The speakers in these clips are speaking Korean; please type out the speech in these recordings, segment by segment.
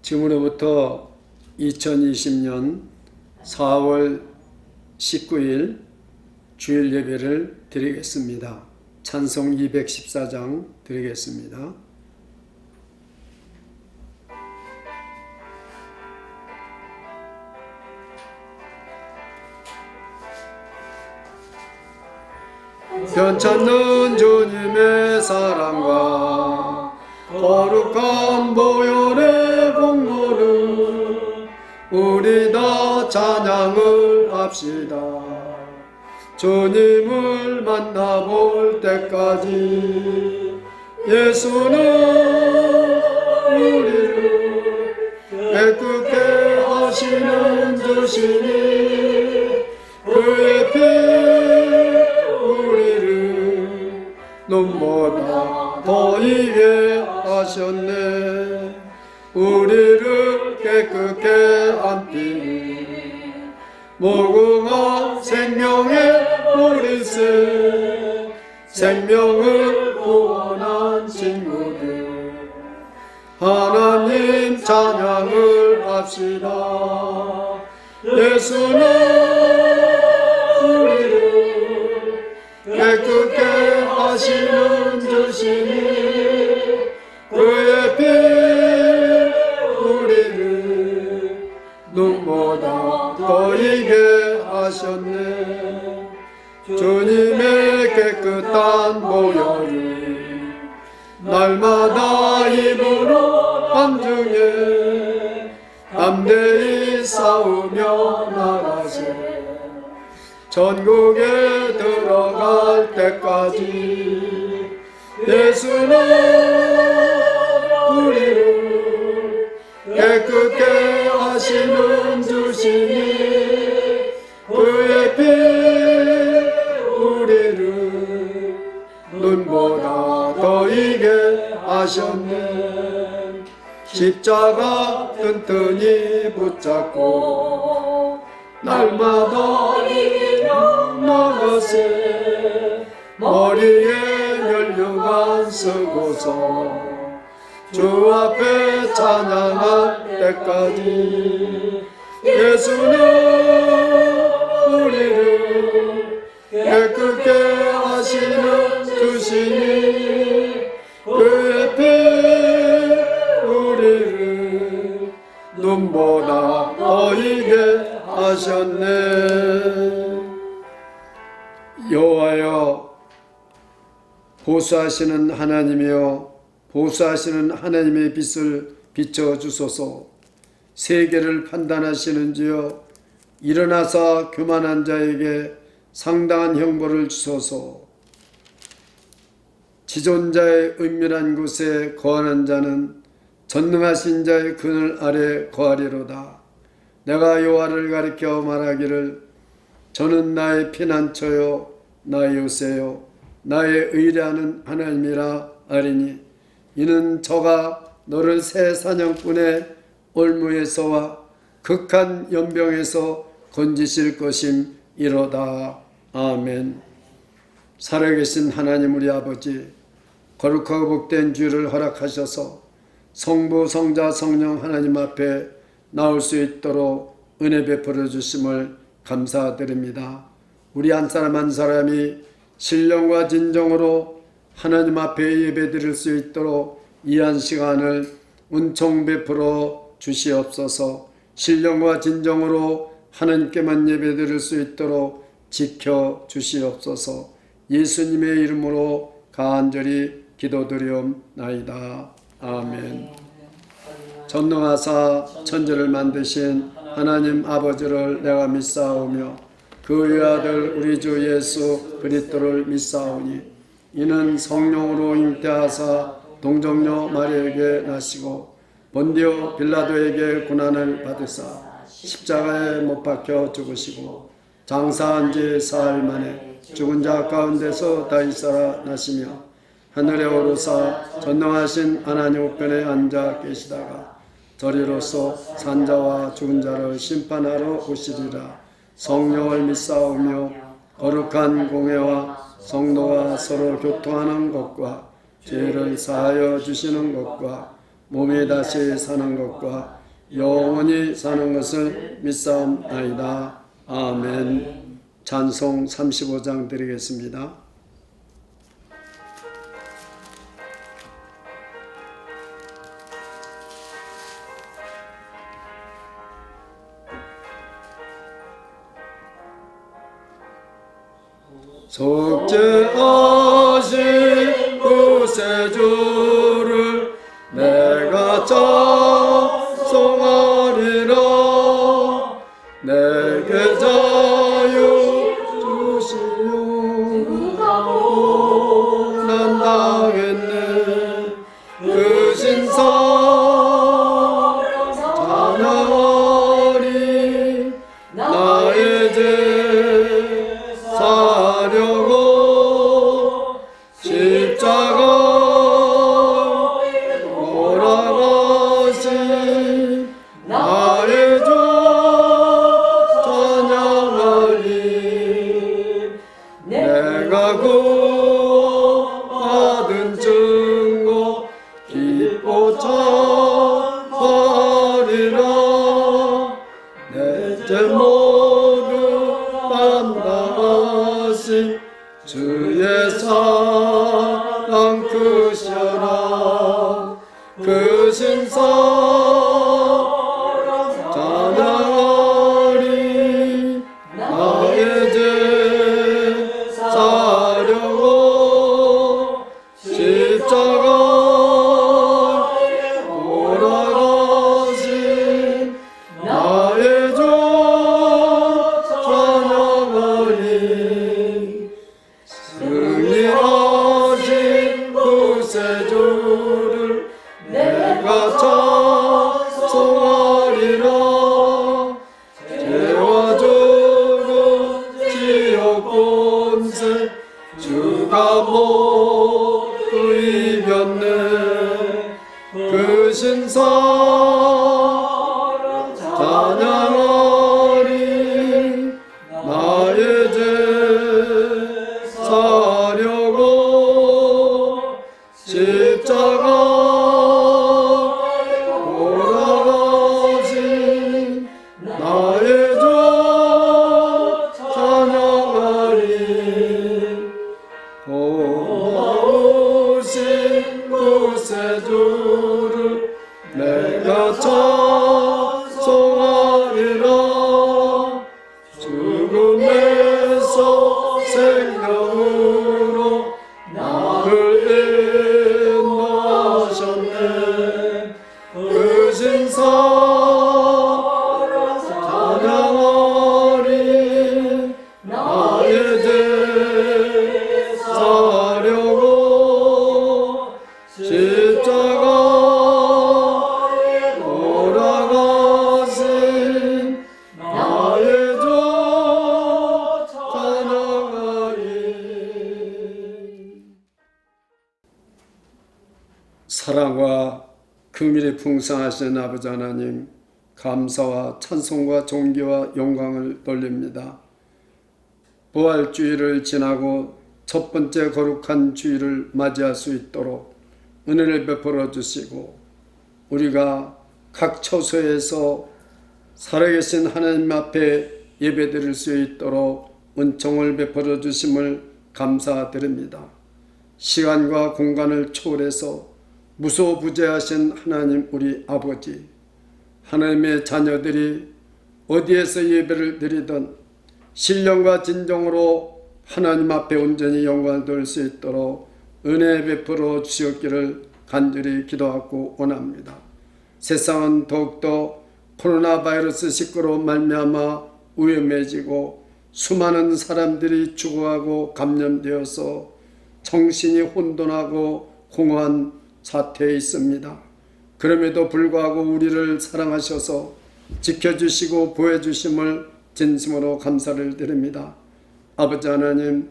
지금으로부터 2020년 4월 19일 주일 예배를 드리겠습니다. 찬송 214장 드리겠습니다. 편찮는 주님의 사랑과 거룩한 보혈의 공로를 우리 다 찬양을 합시다. 주님을 만나볼 때까지 예수는 우리를 깨끗게 하시는 주시니 그의 피 우리를 눈보다 더 이게 하셨네. 우리를 깨끗게 한 피를 무궁한 생명의 보리새 생명을 구원한 친구들 하나님 찬양을 합시다. 예수는 우리를 깨끗게 하시는 주시니 그의 피 우리를 눈보다 더 이게 하셨네. 주님의 깨끗한 보혈을 날마다 입으로 간증해 담대히 싸우며 나가세. 전국에 들어갈 때까지 예수는 우리를 깨끗게 하시는 주시니 그의 피 우리를 눈보다 더 이게 하셨네. 십자가 튼튼히 붙잡고 날마다 이기며 나가세. 머리에 면류관 쓰고서 주 앞에 찬양할 때까지 예수는 우리를 깨끗게 하시는 주시니 그의 피 우리를 눈보다 더 이게 하셨네. 여호와여 보수하시는 하나님이여 보수하시는 하나님의 빛을 비춰주소서. 세계를 판단하시는지여 일어나사 교만한 자에게 상당한 형벌을 주소서. 지존자의 은밀한 곳에 거하는 자는 전능하신 자의 그늘 아래 거하리로다. 내가 여호와를 가리켜 말하기를 저는 나의 피난처요 나의 요새요 나의 의뢰하는 하나님이라 하리니 이는 저가 너를 새 사냥꾼의 올무에서와 극한 연병에서 건지실 것임이로다. 아멘. 살아계신 하나님 우리 아버지, 거룩하고 복된 주를 허락하셔서 성부 성자 성령 하나님 앞에 나올 수 있도록 은혜 베풀어 주심을 감사드립니다. 우리 한 사람 한 사람이 신령과 진정으로 하나님 앞에 예배드릴 수 있도록 이 한 시간을 은총 베풀어 주시옵소서. 신령과 진정으로 하나님께만 예배드릴 수 있도록 지켜 주시옵소서. 예수님의 이름으로 간절히 기도드리옵나이다. 아멘. 전능하사 천지를 만드신 하나님 아버지를 내가 믿사오며 그의 아들 우리 주 예수 그리스도를 믿사오니 이는 성령으로 잉태하사 동정녀 마리아에게 나시고 본디오 빌라도에게 고난을 받으사 십자가에 못 박혀 죽으시고 장사한 지 사흘 만에 죽은 자 가운데서 다시 살아나시며 하늘에 오르사 전능하신 하나님 우편에 앉아 계시다가 저리로서 산자와 죽은 자를 심판하러 오시리라. 성령을 믿사오며 거룩한 공회와 성도가 서로 교통하는 것과 죄를 사하여 주시는 것과 몸이 다시 사는 것과 영원히 사는 것을 믿사옵나이다. 아멘. 찬송 35장 드리겠습니다. 속죄하신 구세주를 내가 찬송하리라. 내게 자유 주시오. 난 당했네. 그 신사 찬양하리. 나의 죄 사려고 십자가에 돌아가신 나의 주 찬양하리. 내가 구원받은 증거 기뻐 찬하리라. 내 죄 모두 담당하신 주의 사랑 크셔라. 그 신사랑 찬양하리. 나의 죄 사려고 십자가에 돌아가신 나의 주 찬양하리. 승리하신 구세주를 내가 찬송하리라. 죄와 죽음 지옥 권세 주가 모두 이겼네. 그 신사랑 찬양하리. 나의 죄 사려고 십자가에 돌아가신 나의 주 찬양하리. 고마우신 구세주를 내가 찬송하리라. 죽음에서 생명으로 나를 인도하셨네. 그 신사랑 찬양하리. 나의 죄 사려고 십자가에 돌아가신 나의 주 찬양하리. 사랑과 긍휼이 풍성하신 아버지 하나님, 감사와 찬송과 존귀와 영광을 돌립니다. 부활주의를 지나고 첫 번째 거룩한 주일을 맞이할 수 있도록 은혜를 베풀어 주시고, 우리가 각 처소에서 살아계신 하나님 앞에 예배드릴 수 있도록 은총을 베풀어 주심을 감사드립니다. 시간과 공간을 초월해서 무소부재하신 하나님 우리 아버지, 하나님의 자녀들이 어디에서 예배를 드리든 신령과 진정으로 하나님 앞에 온전히 영광을 돌릴 수 있도록 은혜 베풀어 주셨기를 간절히 기도하고 원합니다. 세상은 더욱더 코로나 바이러스 19로 말미암아 위험해지고 수많은 사람들이 죽어가고 감염되어서 정신이 혼돈하고 공허한 사태에 있습니다. 그럼에도 불구하고 우리를 사랑하셔서 지켜주시고 보호해주심을 진심으로 감사를 드립니다. 아버지 하나님,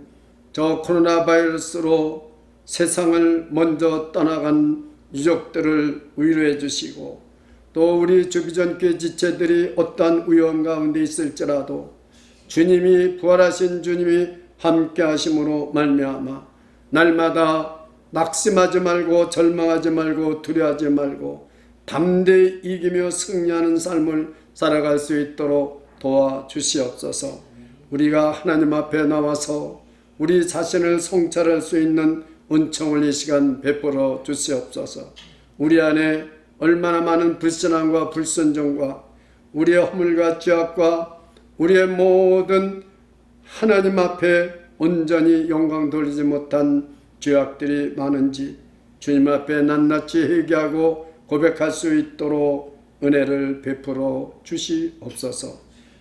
저 코로나 바이러스로 세상을 먼저 떠나간 유족들을 위로해 주시고, 또 우리 주비전교회 지체들이 어떠한 위험 가운데 있을지라도 주님이, 부활하신 주님이 함께 하심으로 말미암아 날마다 낙심하지 말고 절망하지 말고 두려워하지 말고 담대히 이기며 승리하는 삶을 살아갈 수 있도록 도와주시옵소서. 우리가 하나님 앞에 나와서 우리 자신을 성찰할 수 있는 은총을 이 시간 베풀어 주시옵소서. 우리 안에 얼마나 많은 불신앙과 불순종과 우리의 허물과 죄악과 우리의 모든 하나님 앞에 온전히 영광 돌리지 못한 죄악들이 많은지 주님 앞에 낱낱이 회개하고 고백할 수 있도록 은혜를 베풀어 주시옵소서.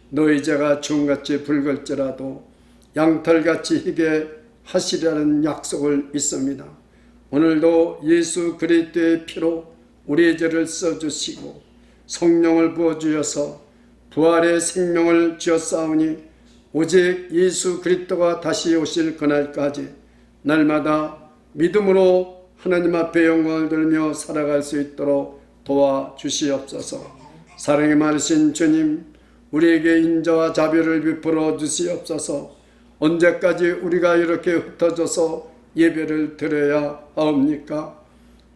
너희 죄가 주홍같이 붉을지라도 양털같이 희게 하시리라는 약속을 믿습니다. 오늘도 예수 그리스도의 피로 우리의 죄를 써주시고 성령을 부어주셔서 부활의 생명을 지었사오니 오직 예수 그리스도가 다시 오실 그날까지 날마다 믿음으로 하나님 앞에 영광을 들며 살아갈 수 있도록 도와주시옵소서. 사랑이 많으신 주님, 우리에게 인자와 자비를 베풀어 주시옵소서. 언제까지 우리가 이렇게 흩어져서 예배를 드려야 하옵니까?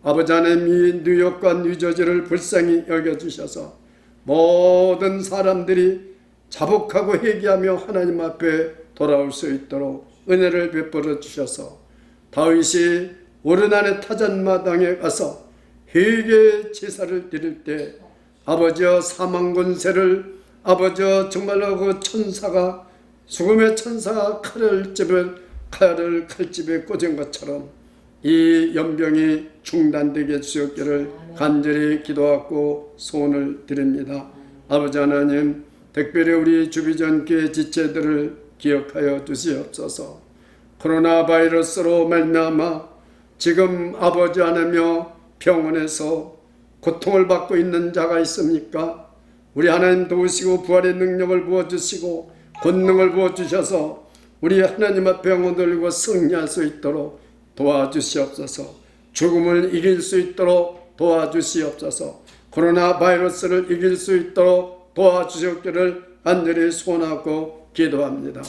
아버지 하나님, 이 뉴욕과 뉴저지를 불쌍히 여겨주셔서 모든 사람들이 자복하고 회개하며 하나님 앞에 돌아올 수 있도록 은혜를 베풀어 주셔서 다윗이 오르난의 타잔마당에 가서 회개 제사를 드릴 때 아버지여 사망 권세를 아버지여 정말로 그 천사가 죽음의 천사가 칼집에 꽂은 것처럼 이 연병이 중단되게 해주셨기를 간절히 기도하고 소원을 드립니다. 아버지 하나님, 특별히 우리 주비전 교회 지체들을 기억하여 주시옵소서. 코로나 바이러스로 말미암아 지금 아버지 하나며 병원에서 고통을 받고 있는 자가 있습니까? 우리 하나님 도우시고 부활의 능력을 부어주시고 권능을 부어주셔서 우리 하나님 앞에 영혼 들고 승리할 수 있도록 도와주시옵소서. 죽음을 이길 수 있도록 도와주시옵소서. 코로나 바이러스를 이길 수 있도록 도와주셨기를 간절히 소원하고 기도합니다.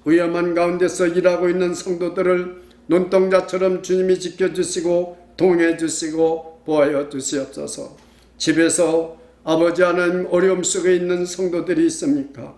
위험한 가운데서 일하고 있는 성도들을 눈동자처럼 주님이 지켜주시고 동해주시고 보호하여 주시옵소서. 집에서 아버지 하나님 어려움 속에 있는 성도들이 있습니까?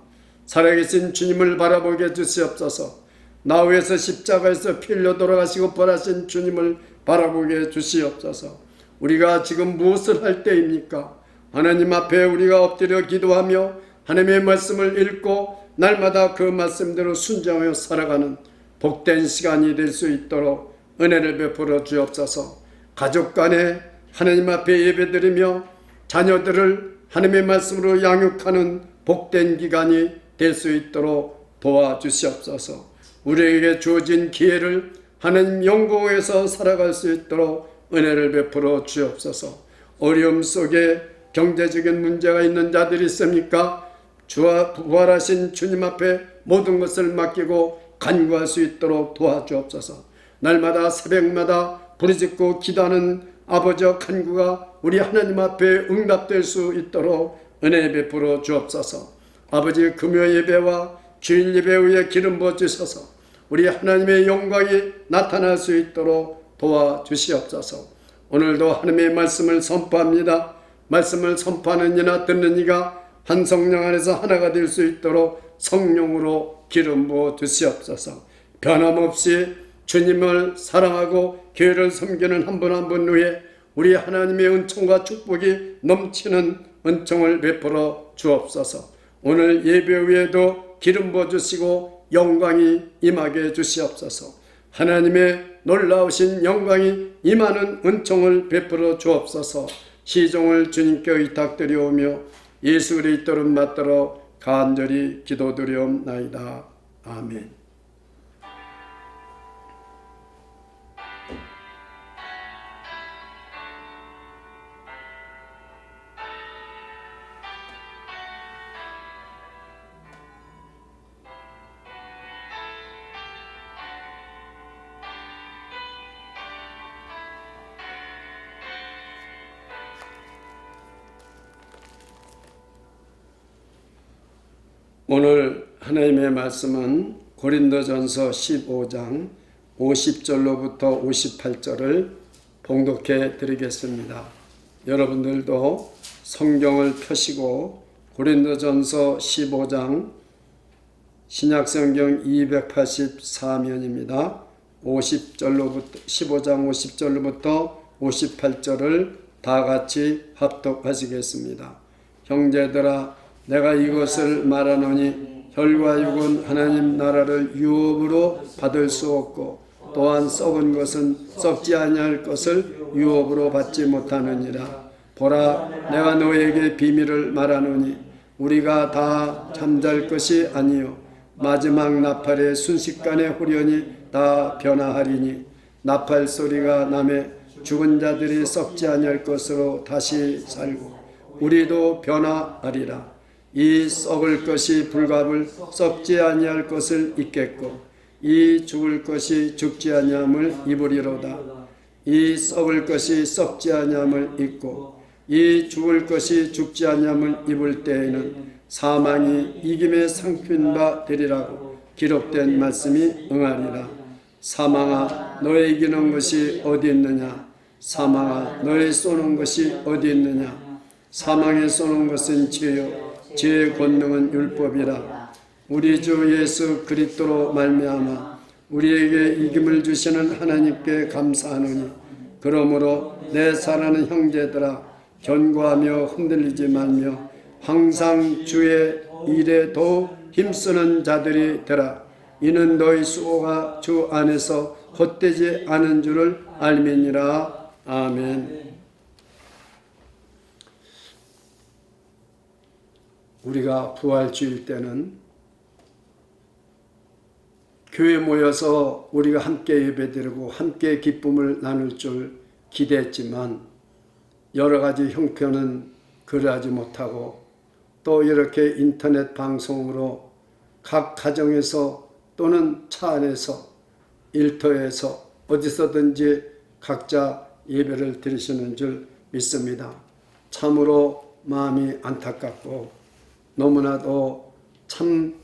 살아계신 주님을 바라보게 해주시옵소서. 나 위에서 십자가에서 피 흘려 돌아가시고 벌하신 주님을 바라보게 해주시옵소서. 우리가 지금 무엇을 할 때입니까? 하나님 앞에 우리가 엎드려 기도하며 하나님의 말씀을 읽고 날마다 그 말씀대로 순종하여 살아가는 복된 시간이 될 수 있도록 은혜를 베풀어 주옵소서. 가족 간에 하나님 앞에 예배드리며 자녀들을 하나님의 말씀으로 양육하는 복된 기간이 될 수 있도록 도와주시옵소서. 우리에게 주어진 기회를 하나님 영광에서 살아갈 수 있도록 은혜를 베풀어 주옵소서. 어려움 속에 경제적인 문제가 있는 자들이 있습니까? 주와 부활하신 주님 앞에 모든 것을 맡기고 간구할 수 있도록 도와주옵소서. 날마다 새벽마다 부르짖고 기도하는 아버지의 간구가 우리 하나님 앞에 응답될 수 있도록 은혜 베풀어 주옵소서. 아버지 금요 예배와 주일 예배 후에 기름 부어주셔서 우리 하나님의 영광이 나타날 수 있도록 도와주시옵소서. 오늘도 하나님의 말씀을 선포합니다. 말씀을 선포하는 이나 듣는 이가 한 성령 안에서 하나가 될 수 있도록 성령으로 기름 부어 주시옵소서. 변함없이 주님을 사랑하고 교회를 섬기는 한 분 한 분 위에 우리 하나님의 은총과 축복이 넘치는 은총을 베풀어 주옵소서. 오늘 예배 후에도 기름 부어 주시고 영광이 임하게 해주시옵소서. 하나님의 놀라우신 영광이 임하는 은총을 베풀어 주옵소서. 시종을 주님께 의탁드리오며 예수 그리스도를 받들어 간절히 기도드리옵나이다. 아멘. 오늘 하나님의 말씀은 고린도전서 15장 50절로부터 58절을 봉독해 드리겠습니다. 여러분들도 성경을 펴시고 고린도전서 15장 신약성경 284면입니다. 15장 50절로부터 58절을 다 같이 합독하시겠습니다. 형제들아 내가 이것을 말하노니 혈과 육은 하나님 나라를 유업으로 받을 수 없고 또한 썩은 것은 썩지 아니할 것을 유업으로 받지 못하느니라. 보라 내가 너에게 비밀을 말하노니 우리가 다 잠잘 것이 아니요 마지막 나팔의 순식간에 후련히 다 변화하리니 나팔 소리가 나매 죽은 자들이 썩지 아니할 것으로 다시 살고 우리도 변화하리라. 이 썩을 것이 불갑을 썩지 아니할 것을 입겠고 이 죽을 것이 죽지 아니함을 입으리로다. 이 썩을 것이 썩지 아니함을 입고 이 죽을 것이 죽지 아니함을 입을 때에는 사망이 이김의 상핀 바 되리라고 기록된 말씀이 응하리라. 사망아 너의 이기는 것이 어디 있느냐? 사망아 너의 쏘는 것이 어디 있느냐? 사망에 쏘는 것은 죄요 죄의 권능은 율법이라. 우리 주 예수 그리스도로 말미암아 우리에게 이김을 주시는 하나님께 감사하노니 그러므로 내 사랑하는 형제들아 견고하며 흔들리지 말며 항상 주의 일에 더욱 힘쓰는 자들이 되라. 이는 너희 수고가 주 안에서 헛되지 않은 줄을 알미니라. 아멘. 우리가 부활주일 때는 교회 모여서 우리가 함께 예배드리고 함께 기쁨을 나눌 줄 기대했지만 여러 가지 형편은 그러하지 못하고 또 이렇게 인터넷 방송으로 각 가정에서 또는 차 안에서 일터에서 어디서든지 각자 예배를 드리시는 줄 믿습니다. 참으로 마음이 안타깝고 너무나도 참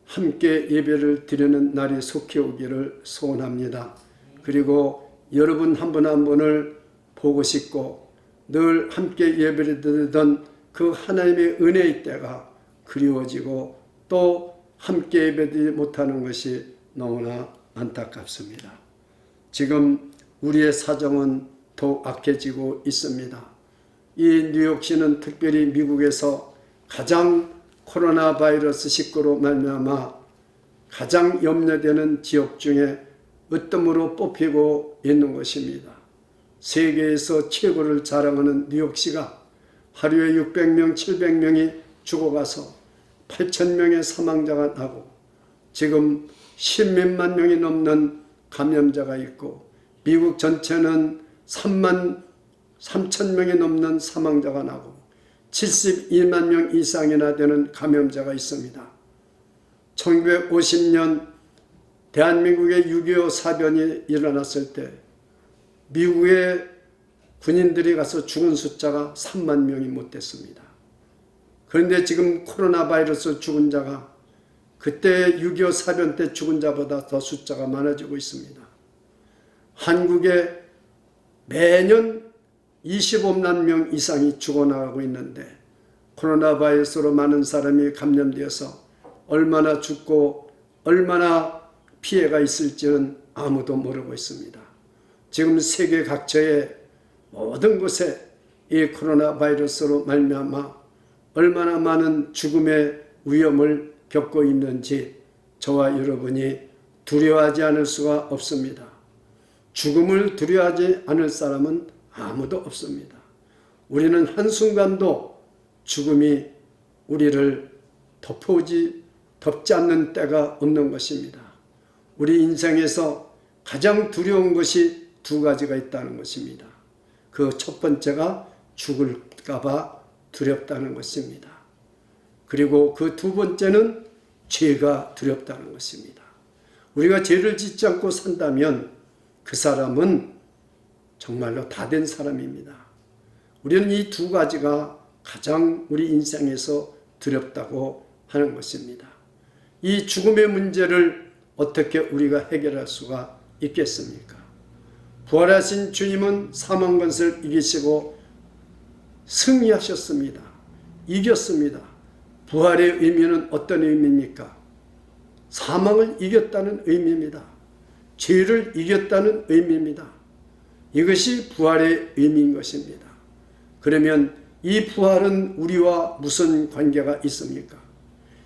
함께 예배를 드리는 날이 속히 오기를 소원합니다. 그리고 여러분 한 분 한 분을 보고 싶고 늘 함께 예배를 드리던 그 하나님의 은혜의 때가 그리워지고 또 함께 예배드리지 못하는 것이 너무나 안타깝습니다. 지금 우리의 사정은 더욱 악해지고 있습니다. 이 뉴욕시는 특별히 미국에서 가장 코로나 바이러스 19로 말미암아 가장 염려되는 지역 중에 으뜸으로 뽑히고 있는 것입니다. 세계에서 최고를 자랑하는 뉴욕시가 하루에 600명, 700명이 죽어가서 8,000명의 사망자가 나고 지금 10몇만 명이 넘는 감염자가 있고 미국 전체는 3만 3천 명이 넘는 사망자가 나고 72만 명 이상이나 되는 감염자가 있습니다. 1950년 대한민국의 6.25 사변이 일어났을 때 미국의 군인들이 가서 죽은 숫자가 3만 명이 못 됐습니다. 그런데 지금 코로나 바이러스 죽은 자가 그때 6.25 사변 때 죽은 자보다 더 숫자가 많아지고 있습니다. 한국에 매년 25만 명 이상이 죽어나가고 있는데 코로나 바이러스로 많은 사람이 감염되어서 얼마나 죽고 얼마나 피해가 있을지는 아무도 모르고 있습니다. 지금 세계 각처의 모든 곳에 이 코로나 바이러스로 말미암아 얼마나 많은 죽음의 위험을 겪고 있는지 저와 여러분이 두려워하지 않을 수가 없습니다. 죽음을 두려워하지 않을 사람은 아무도 없습니다. 우리는 한순간도 죽음이 우리를 덮지 않는 때가 없는 것입니다. 우리 인생에서 가장 두려운 것이 두 가지가 있다는 것입니다. 그 첫 번째가 죽을까봐 두렵다는 것입니다. 그리고 그 두 번째는 죄가 두렵다는 것입니다. 우리가 죄를 짓지 않고 산다면 그 사람은 정말로 다 된 사람입니다. 우리는 이 두 가지가 가장 우리 인생에서 두렵다고 하는 것입니다. 이 죽음의 문제를 어떻게 우리가 해결할 수가 있겠습니까? 부활하신 주님은 사망 권세를 이기시고 승리하셨습니다. 이겼습니다. 부활의 의미는 어떤 의미입니까? 사망을 이겼다는 의미입니다. 죄를 이겼다는 의미입니다. 이것이 부활의 의미인 것입니다. 그러면 이 부활은 우리와 무슨 관계가 있습니까?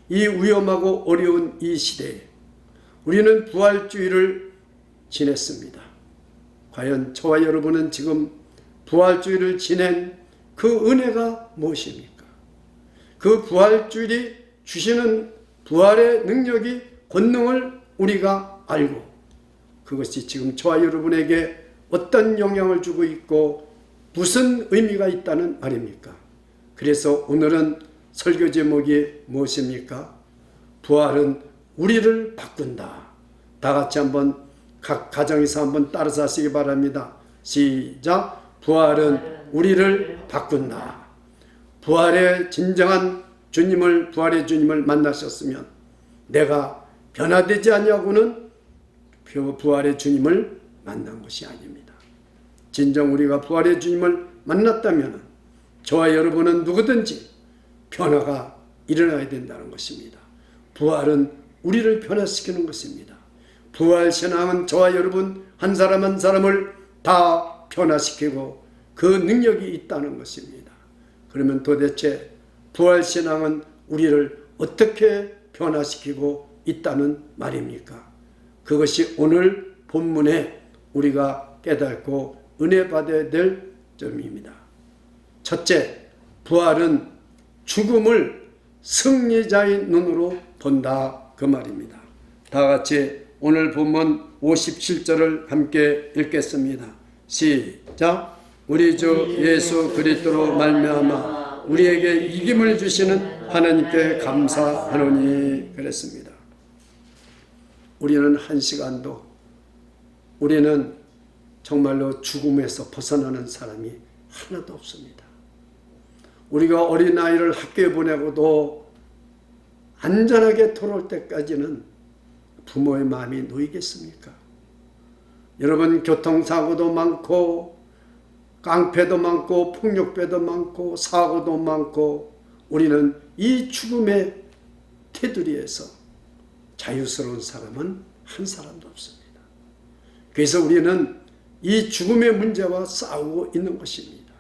이 위험하고 어려운 이 시대에 우리는 부활주의를 지냈습니다. 과연 저와 여러분은 지금 부활주의를 지낸 그 은혜가 무엇입니까? 그 부활주일이 주시는 부활의 능력이 권능을 우리가 알고 그것이 지금 저와 여러분에게 어떤 영향을 주고 있고 무슨 의미가 있다는 말입니까? 그래서 오늘은 설교 제목이 무엇입니까? 부활은 우리를 바꾼다. 다 같이 한번 각 가정에서 한번 따라서 하시기 바랍니다. 시작. 부활은 우리를 바꾼다. 부활의 진정한 주님을 부활의 주님을 만나셨으면 내가 변화되지 않냐고는 부활의 주님을 만난 것이 아닙니다. 진정 우리가 부활의 주님을 만났다면 저와 여러분은 누구든지 변화가 일어나야 된다는 것입니다. 부활은 우리를 변화시키는 것입니다. 부활 신앙은 저와 여러분 한 사람 한 사람을 다 변화시키고 그 능력이 있다는 것입니다. 그러면 도대체 부활 신앙은 우리를 어떻게 변화시키고 있다는 말입니까? 그것이 오늘 본문에 우리가 깨닫고 은혜 받아야 될 점입니다. 첫째, 부활은 죽음을 승리자의 눈으로 본다 그 말입니다. 다 같이 오늘 본문 57절을 함께 읽겠습니다. 시작. 우리 주 예수 그리스도로 말미암아 우리에게 이김을 주시는 하나님께 감사하노니 그랬습니다. 우리는 한 시간도 우리는 정말로 죽음에서 벗어나는 사람이 하나도 없습니다. 우리가 어린아이를 학교에 보내고도 안전하게 돌아올 때까지는 부모의 마음이 놓이겠습니까? 여러분, 교통사고도 많고 깡패도 많고 폭력배도 많고 사고도 많고 우리는 이 죽음의 테두리에서 자유스러운 사람은 한 사람도 없습니다. 그래서 우리는 이 죽음의 문제와 싸우고 있는 것입니다.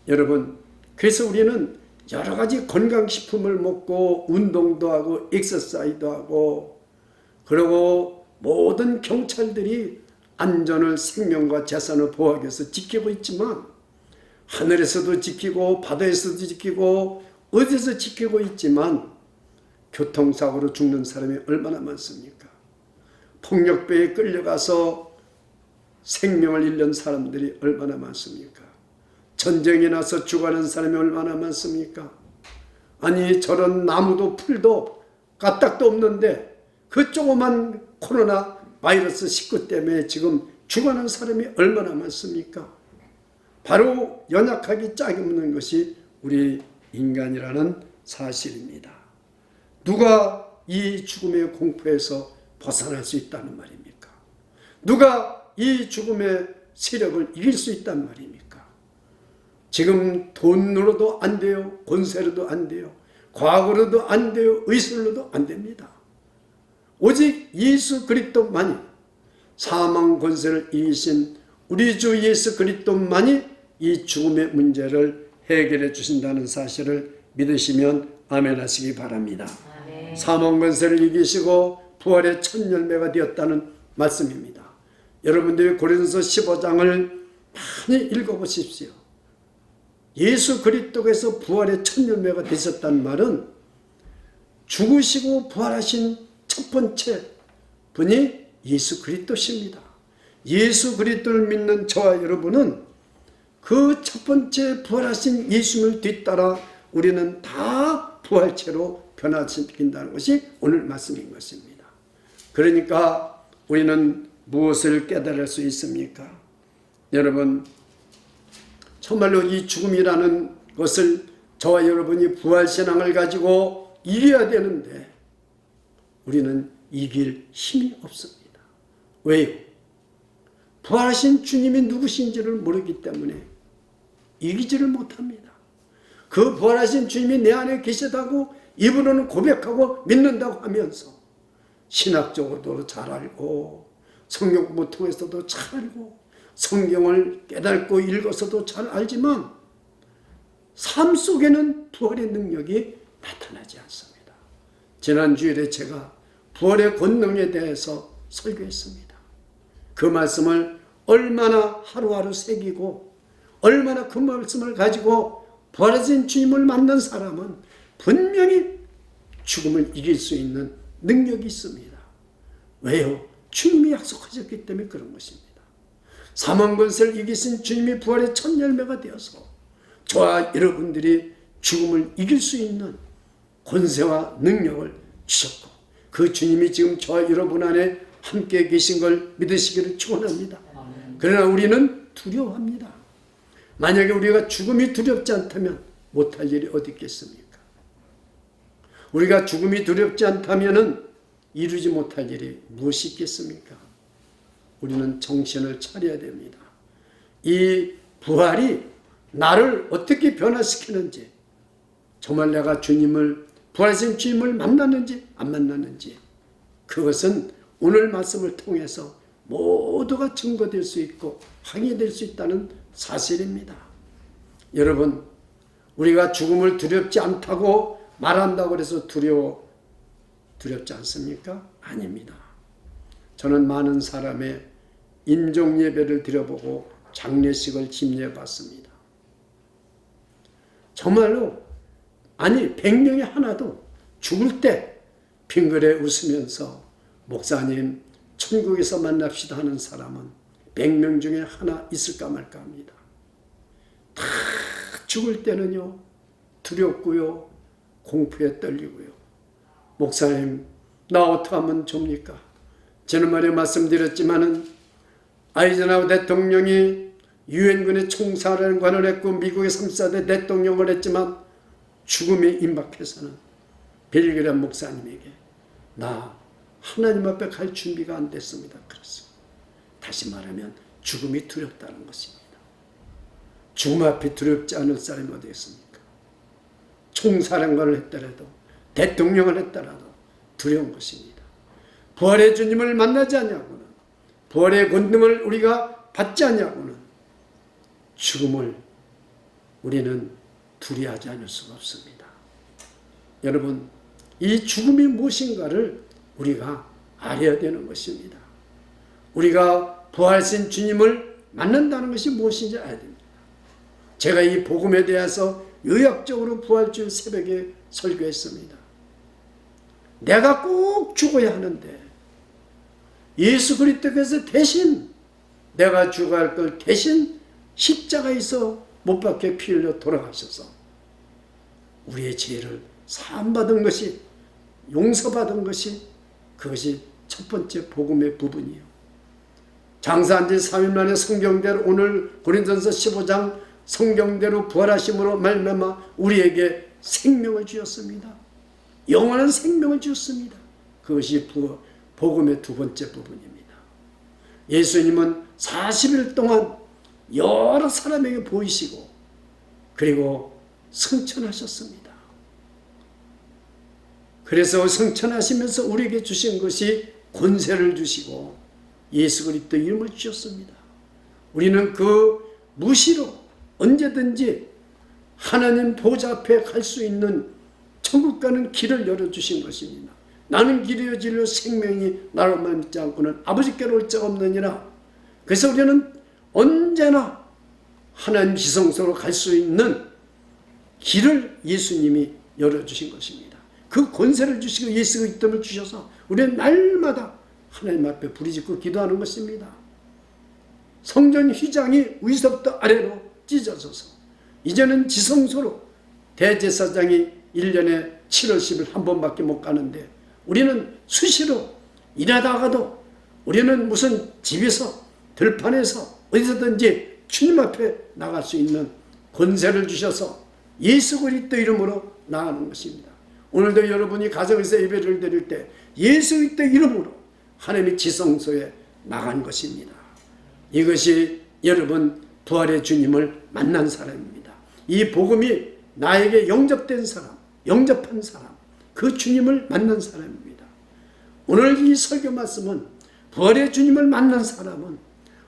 여러분, 그래서 우리는 여러 가지 건강식품을 먹고 운동도 하고 엑서사이즈도 하고 그리고 모든 경찰들이 안전을 생명과 재산을 보호하기 위해서 지키고 있지만 하늘에서도 지키고 바다에서도 지키고 어디서 지키고 있지만 교통사고로 죽는 사람이 얼마나 많습니까? 폭력배에 끌려가서 생명을 잃는 사람들이 얼마나 많습니까? 전쟁이 나서 죽어가는 사람이 얼마나 많습니까? 아니 저런 나무도 풀도 까딱도 없는데 그 조그만 코로나 바이러스 19 때문에 지금 죽어가는 사람이 얼마나 많습니까? 바로 연약하기 짝이 없는 것이 우리 인간이라는 사실입니다. 누가 이 죽음의 공포에서 벗어날 수 있다는 말입니까? 누가 이 죽음의 세력을 이길 수 있단 말입니까? 지금 돈으로도 안 돼요. 권세로도 안 돼요. 과거로도 안 돼요. 의술로도 안 됩니다. 오직 예수 그리스도만이 사망 권세를 이기신 우리 주 예수 그리스도만이 이 죽음의 문제를 해결해 주신다는 사실을 믿으시면 아멘 하시기 바랍니다. 아멘. 사망 권세를 이기시고 부활의 첫 열매가 되었다는 말씀입니다. 여러분들이 고린도서 15장을 많이 읽어보십시오. 예수 그리스도께서 부활의 첫 열매가 되셨다는 말은 죽으시고 부활하신 첫 번째 분이 예수 그리스도십니다. 예수 그리스도를 믿는 저와 여러분은 그 첫 번째 부활하신 예수님을 뒤따라 우리는 다 부활체로 변화시킨다는 것이 오늘 말씀인 것입니다. 그러니까 우리는 무엇을 깨달을 수 있습니까? 여러분, 정말로 이 죽음이라는 것을 저와 여러분이 부활신앙을 가지고 이겨야 되는데 우리는 이길 힘이 없습니다. 왜요? 부활하신 주님이 누구신지를 모르기 때문에 이기지를 못합니다. 그 부활하신 주님이 내 안에 계시다고 입으로는 고백하고 믿는다고 하면서 신학적으로도 잘 알고 성경 공부 통해서도 잘 알고 성경을 깨닫고 읽어서도 잘 알지만 삶 속에는 부활의 능력이 나타나지 않습니다. 지난 주일에 제가 부활의 권능에 대해서 설교했습니다. 그 말씀을 얼마나 하루하루 새기고 얼마나 그 말씀을 가지고 부활하신 주님을 만난 사람은 분명히 죽음을 이길 수 있는 능력이 있습니다. 왜요? 주님이 약속하셨기 때문에 그런 것입니다. 사망 권세를 이기신 주님이 부활의 첫 열매가 되어서 저와 여러분들이 죽음을 이길 수 있는 권세와 능력을 주셨고 그 주님이 지금 저와 여러분 안에 함께 계신 걸 믿으시기를 축원합니다. 그러나 우리는 두려워합니다. 만약에 우리가 죽음이 두렵지 않다면 못할 일이 어디 있겠습니까? 우리가 죽음이 두렵지 않다면 이루지 못할 일이 무엇이 있겠습니까? 우리는 정신을 차려야 됩니다. 이 부활이 나를 어떻게 변화시키는지, 정말 내가 주님을, 부활하신 주님을 만났는지 안 만났는지, 그것은 오늘 말씀을 통해서 모두가 증거될 수 있고 확인될 수 있다는 사실입니다. 여러분, 우리가 죽음을 두렵지 않다고 말한다고 해서 두렵지 않습니까? 아닙니다. 저는 많은 사람의 인종 예배를 드려보고 장례식을 집례해봤습니다. 정말로 100명이 하나도 죽을 때 빙그레 웃으면서 목사님 천국에서 만납시다 하는 사람은 100명 중에 하나 있을까 말까 합니다. 다 죽을 때는요 두렵고요 공포에 떨리고요. 목사님 나 어떻게 하면 좋습니까? 지난번에 말씀드렸지만은 아이젠하워 대통령이 유엔군의 총사령관을 했고 미국의 3사 대통령을 했지만 죽음에 임박해서는 빌그램 목사님에게 나 하나님 앞에 갈 준비가 안 됐습니다. 그렇습니다. 다시 말하면 죽음이 두렵다는 것입니다. 죽음 앞에 두렵지 않을 사람이 어디 있습니까? 총사령관을 했더라도 대통령을 했더라도 두려운 것입니다. 부활의 주님을 만나지 않냐고는, 부활의 권능을 우리가 받지 않냐고는 죽음을 우리는 두려워하지 않을 수가 없습니다. 여러분, 이 죽음이 무엇인가를 우리가 알아야 되는 것입니다. 우리가 부활하신 주님을 만난다는 것이 무엇인지 알아야 됩니다. 제가 이 복음에 대해서 요약적으로 부활주일 새벽에 설교했습니다. 내가 꼭 죽어야 하는데 예수 그리스도께서 대신 내가 죽어야 할 걸 대신 십자가에서 못 박혀 피 흘려 돌아가셔서 우리의 죄를 사함받은 것이, 용서받은 것이, 그것이 첫 번째 복음의 부분이에요. 장사한 지 3일 만에 성경대로 오늘 고린도전서 15장 성경대로 부활하심으로 말미암아 우리에게 생명을 주셨습니다. 영원한 생명을 주셨습니다. 그것이 복음의 두 번째 부분입니다. 예수님은 40일 동안 여러 사람에게 보이시고 그리고 승천하셨습니다. 그래서 승천하시면서 우리에게 주신 것이 권세를 주시고 예수 그리스도 이름을 주셨습니다. 우리는 그 무시로 언제든지 하나님 보좌 앞에 갈 수 있는 천국 가는 길을 열어주신 것입니다. 나는 길이요 진리요 생명이 나로만 믿지 않고는 아버지께로 올 자가 없느니라. 그래서 우리는 언제나 하나님 지성소로 갈 수 있는 길을 예수님이 열어주신 것입니다. 그 권세를 주시고 예수 그리스도를 주셔서 우리는 날마다 하나님 앞에 부르짖고 기도하는 것입니다. 성전 휘장이 위서부터 아래로 찢어져서 이제는 지성소로 대제사장이 1년에 7월 10일 한 번밖에 못 가는데 우리는 수시로 일하다가도 우리는 무슨 집에서 들판에서 어디서든지 주님 앞에 나갈 수 있는 권세를 주셔서 예수 그리스도 이름으로 나가는 것입니다. 오늘도 여러분이 가정에서 예배를 드릴 때 예수 그리스도 이름으로 하나님의 지성소에 나간 것입니다. 이것이 여러분 부활의 주님을 만난 사람입니다. 이 복음이 나에게 영접된 사람, 영접한 사람, 그 주님을 만난 사람입니다. 오늘 이 설교 말씀은 부활의 주님을 만난 사람은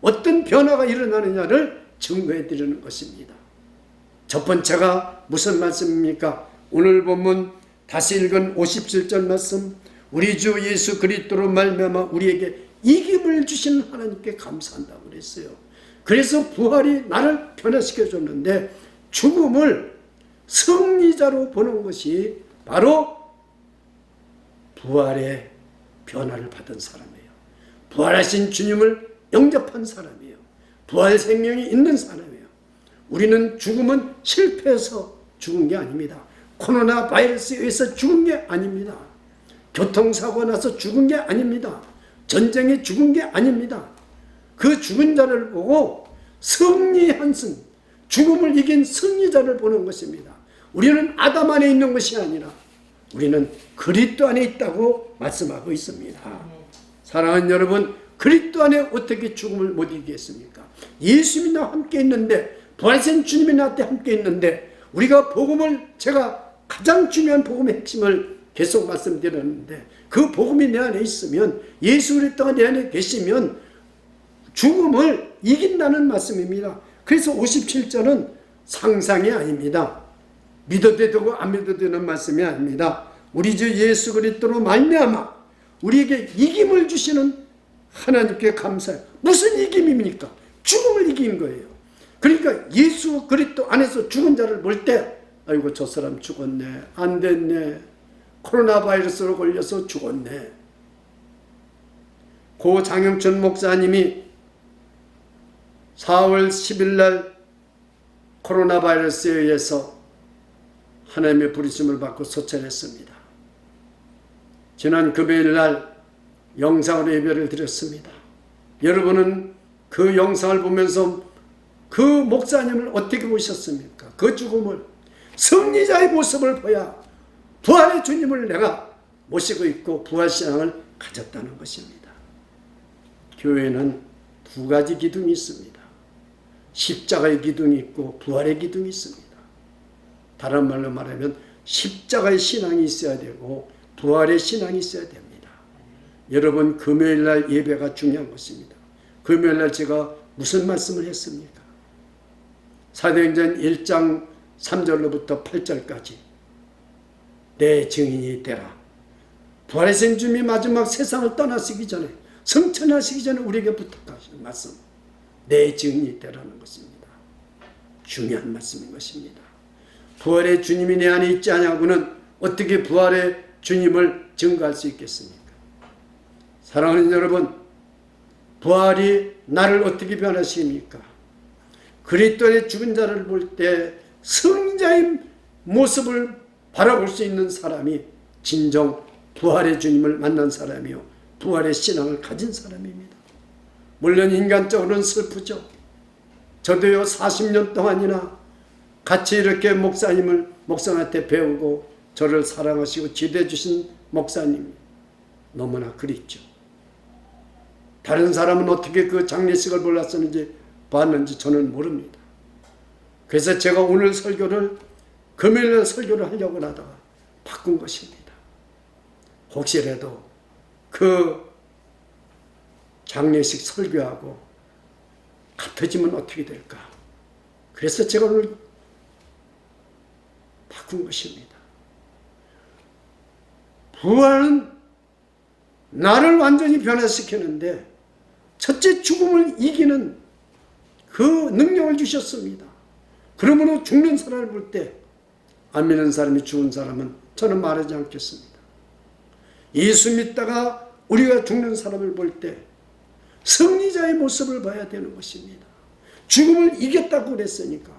어떤 변화가 일어나느냐를 증거해 드리는 것입니다. 첫 번째가 무슨 말씀입니까? 오늘 본문 다시 읽은 57절 말씀, 우리 주 예수 그리스도로 말미암아 우리에게 이김을 주신 하나님께 감사한다고 그랬어요. 그래서 부활이 나를 변화시켜 줬는데 죽음을 승리자로 보는 것이 바로 부활의 변화를 받은 사람이에요. 부활하신 주님을 영접한 사람이에요. 부활 생명이 있는 사람이에요. 우리는 죽음은 실패해서 죽은 게 아닙니다. 코로나 바이러스에 의해서 죽은 게 아닙니다. 교통사고 나서 죽은 게 아닙니다. 전쟁에 죽은 게 아닙니다. 그 죽은 자를 보고 승리한 죽음을 이긴 승리자를 보는 것입니다. 우리는 아담 안에 있는 것이 아니라 우리는 그리스도 안에 있다고 말씀하고 있습니다. 사랑하는 여러분, 그리스도 안에 어떻게 죽음을 못 이기겠습니까? 예수님이 나와 함께 있는데, 부활하신 주님이 나한테 함께 있는데, 우리가 복음을, 제가 가장 중요한 복음의 핵심을 계속 말씀드렸는데, 그 복음이 내 안에 있으면, 예수 그리스도가 내 안에 계시면 죽음을 이긴다는 말씀입니다. 그래서 57절은 상상이 아닙니다. 믿어도 되고 안 믿어도 되는 말씀이 아닙니다. 우리 주 예수 그리스도로 말미암아 우리에게 이김을 주시는 하나님께 감사해요. 무슨 이김입니까? 죽음을 이긴 거예요. 그러니까 예수 그리스도 안에서 죽은 자를 볼 때, 아이고 저 사람 죽었네, 안 됐네, 코로나 바이러스로 걸려서 죽었네. 고 장영춘 목사님이 4월 10일 날 코로나 바이러스에 의해서 하나님의 부르심을 받고 소천했습니다. 지난 금요일 날 영상으로 예배를 드렸습니다. 여러분은 그 영상을 보면서 그 목사님을 어떻게 보셨습니까? 그 죽음을, 승리자의 모습을 보야 부활의 주님을 내가 모시고 있고 부활신앙을 가졌다는 것입니다. 교회는 두 가지 기둥이 있습니다. 십자가의 기둥이 있고 부활의 기둥이 있습니다. 다른 말로 말하면 십자가의 신앙이 있어야 되고 부활의 신앙이 있어야 됩니다. 여러분, 금요일날 예배가 중요한 것입니다. 금요일날 제가 무슨 말씀을 했습니까? 사도행전 1장 3절로부터 8절까지 내 증인이 되라. 부활하신 주님이 마지막 세상을 떠나시기 전에, 승천하시기 전에 우리에게 부탁하신 말씀, 내 증인이 되라는 것입니다. 중요한 말씀인 것입니다. 부활의 주님이 내 안에 있지 않냐고는 어떻게 부활의 주님을 증거할 수 있겠습니까? 사랑하는 여러분, 부활이 나를 어떻게 변화시킵니까? 그리스도의 죽은 자를 볼 때 승자의 모습을 바라볼 수 있는 사람이 진정 부활의 주님을 만난 사람이요, 부활의 신앙을 가진 사람입니다. 물론 인간적으로는 슬프죠. 저도요 40년 동안이나 같이 이렇게 목사님한테 배우고 저를 사랑하시고 지도해 주신 목사님 너무나 그립죠. 다른 사람은 어떻게 그 장례식을 몰랐었는지 봤는지 저는 모릅니다. 그래서 제가 오늘 설교를 금요일날 설교를 하려고 하다가 바꾼 것입니다. 혹시라도 그 장례식 설교하고 같아지면 어떻게 될까? 그래서 제가 오늘 바꾼 것입니다. 부활은 나를 완전히 변화시키는데 첫째 죽음을 이기는 그 능력을 주셨습니다. 그러므로 죽는 사람을 볼 때 안 믿는 사람이 죽은 사람은 저는 말하지 않겠습니다. 예수 믿다가 우리가 죽는 사람을 볼 때 승리자의 모습을 봐야 되는 것입니다. 죽음을 이겼다고 그랬으니까.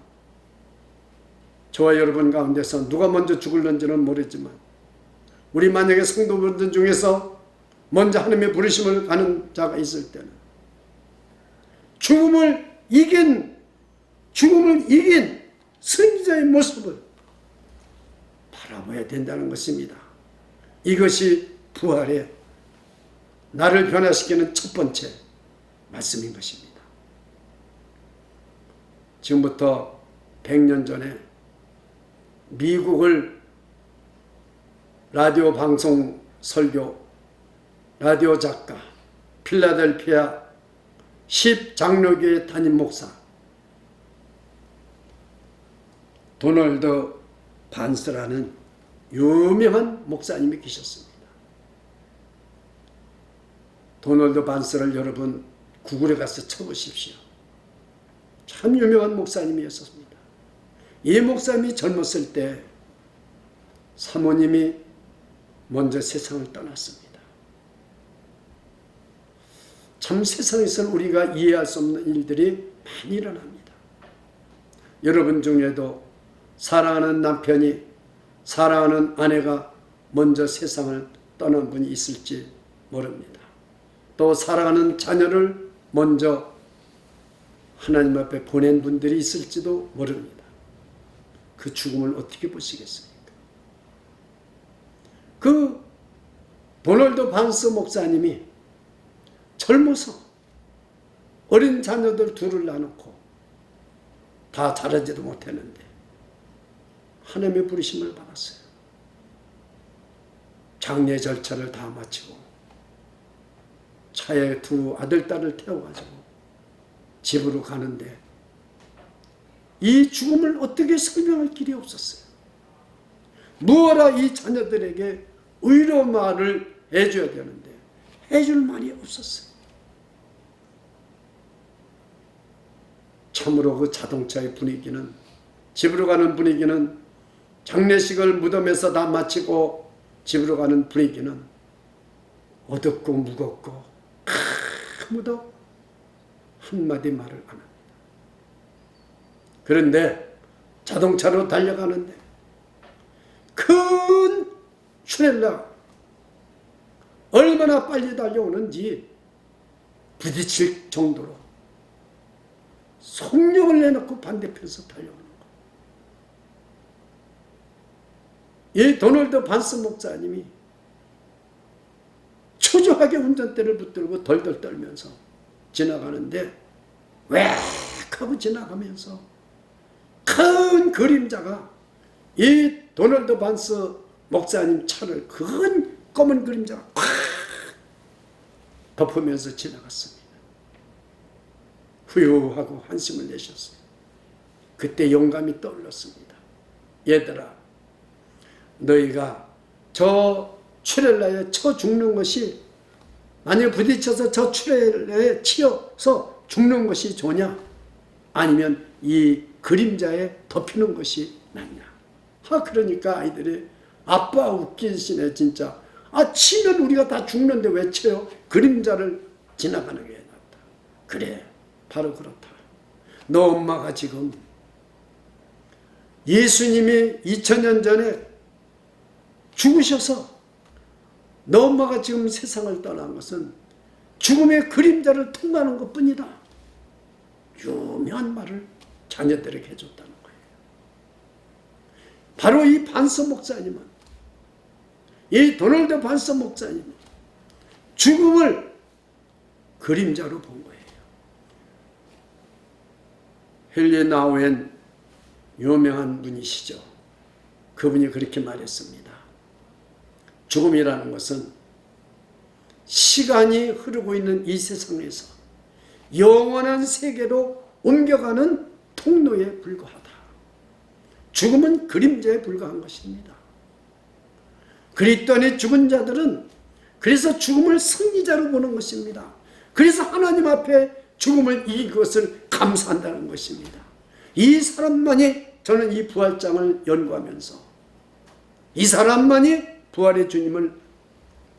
저와 여러분 가운데서 누가 먼저 죽을는지는 모르지만 우리 만약에 성도분들 중에서 먼저 하나님의 부르심을 가는 자가 있을 때는 죽음을 이긴 승리자의 모습을 바라봐야 된다는 것입니다. 이것이 부활의 나를 변화시키는 첫 번째 말씀인 것입니다. 지금부터 100년 전에 미국을 라디오 방송 설교, 라디오 작가, 필라델피아 10장로교회 담임 목사 도널드 반스라는 유명한 목사님이 계셨습니다. 도널드 반스를 여러분 구글에 가서 쳐보십시오. 참 유명한 목사님이었습니다. 이 목사님이 젊었을 때 사모님이 먼저 세상을 떠났습니다. 참 세상에서는 우리가 이해할 수 없는 일들이 많이 일어납니다. 여러분 중에도 사랑하는 남편이, 사랑하는 아내가 먼저 세상을 떠난 분이 있을지 모릅니다. 또 사랑하는 자녀를 먼저 하나님 앞에 보낸 분들이 있을지도 모릅니다. 그 죽음을 어떻게 보시겠습니까? 그 도널드 반스 목사님이 젊어서 어린 자녀들 둘을 낳아놓고 다 자라지도 못했는데 하나님의 부르심을 받았어요. 장례 절차를 다 마치고 차에 두 아들, 딸을 태워가지고 집으로 가는데 이 죽음을 어떻게 설명할 길이 없었어요. 무어라 이 자녀들에게 의로 말을 해줘야 되는데 해줄 말이 없었어요. 참으로 그 자동차의 분위기는, 집으로 가는 분위기는, 장례식을 무덤에서 다 마치고 집으로 가는 분위기는 어둡고 무겁고 아무도 한마디 말을 안 합니다. 그런데 자동차로 달려가는데 큰 트레일러 얼마나 빨리 달려오는지 부딪힐 정도로 속력을 내놓고 반대편에서 달려오는 거예요. 이 도널드 반스 목사님이 초조하게 운전대를 붙들고 덜덜 떨면서 지나가는데 웽 하고 지나가면서 큰 그림자가 이 도널드 반스 목사님 차를 큰 검은 그림자가 콱 덮으면서 지나갔습니다. 후유하고 한숨을 내셨어요. 그때 영감이 떠올랐습니다. 얘들아, 너희가 저 트레일러에 쳐 죽는 것이, 만약 부딪혀서 저 트레일러에 치여서 죽는 것이 좋냐, 아니면 이 그림자에 덮이는 것이 낫냐. 그러니까 아이들이 아빠 웃기시네 진짜. 치면 우리가 다 죽는데 왜 쳐요? 그림자를 지나가는 게 낫다. 그래, 바로 그렇다. 너 엄마가 지금 예수님이 2000년 전에 죽으셔서 너 엄마가 지금 세상을 떠난 것은 죽음의 그림자를 통과하는 것뿐이다. 유명한 말을 자녀들에게 해줬다는 거예요. 바로 이 반스 목사님은, 이 도널드 반스 목사님은 죽음을 그림자로 본 거예요. 헨리 나우엔 유명한 분이시죠. 그분이 그렇게 말했습니다. 죽음이라는 것은 시간이 흐르고 있는 이 세상에서 영원한 세계로 옮겨가는 통로에 불과하다. 죽음은 그림자에 불과한 것입니다. 그리스도 안에 죽은 자들은 그래서 죽음을 승리자로 보는 것입니다. 그래서 하나님 앞에 죽음을 이긴 것을 감사한다는 것입니다. 이 사람만이, 저는 이 부활장을 연구하면서 이 사람만이 부활의 주님을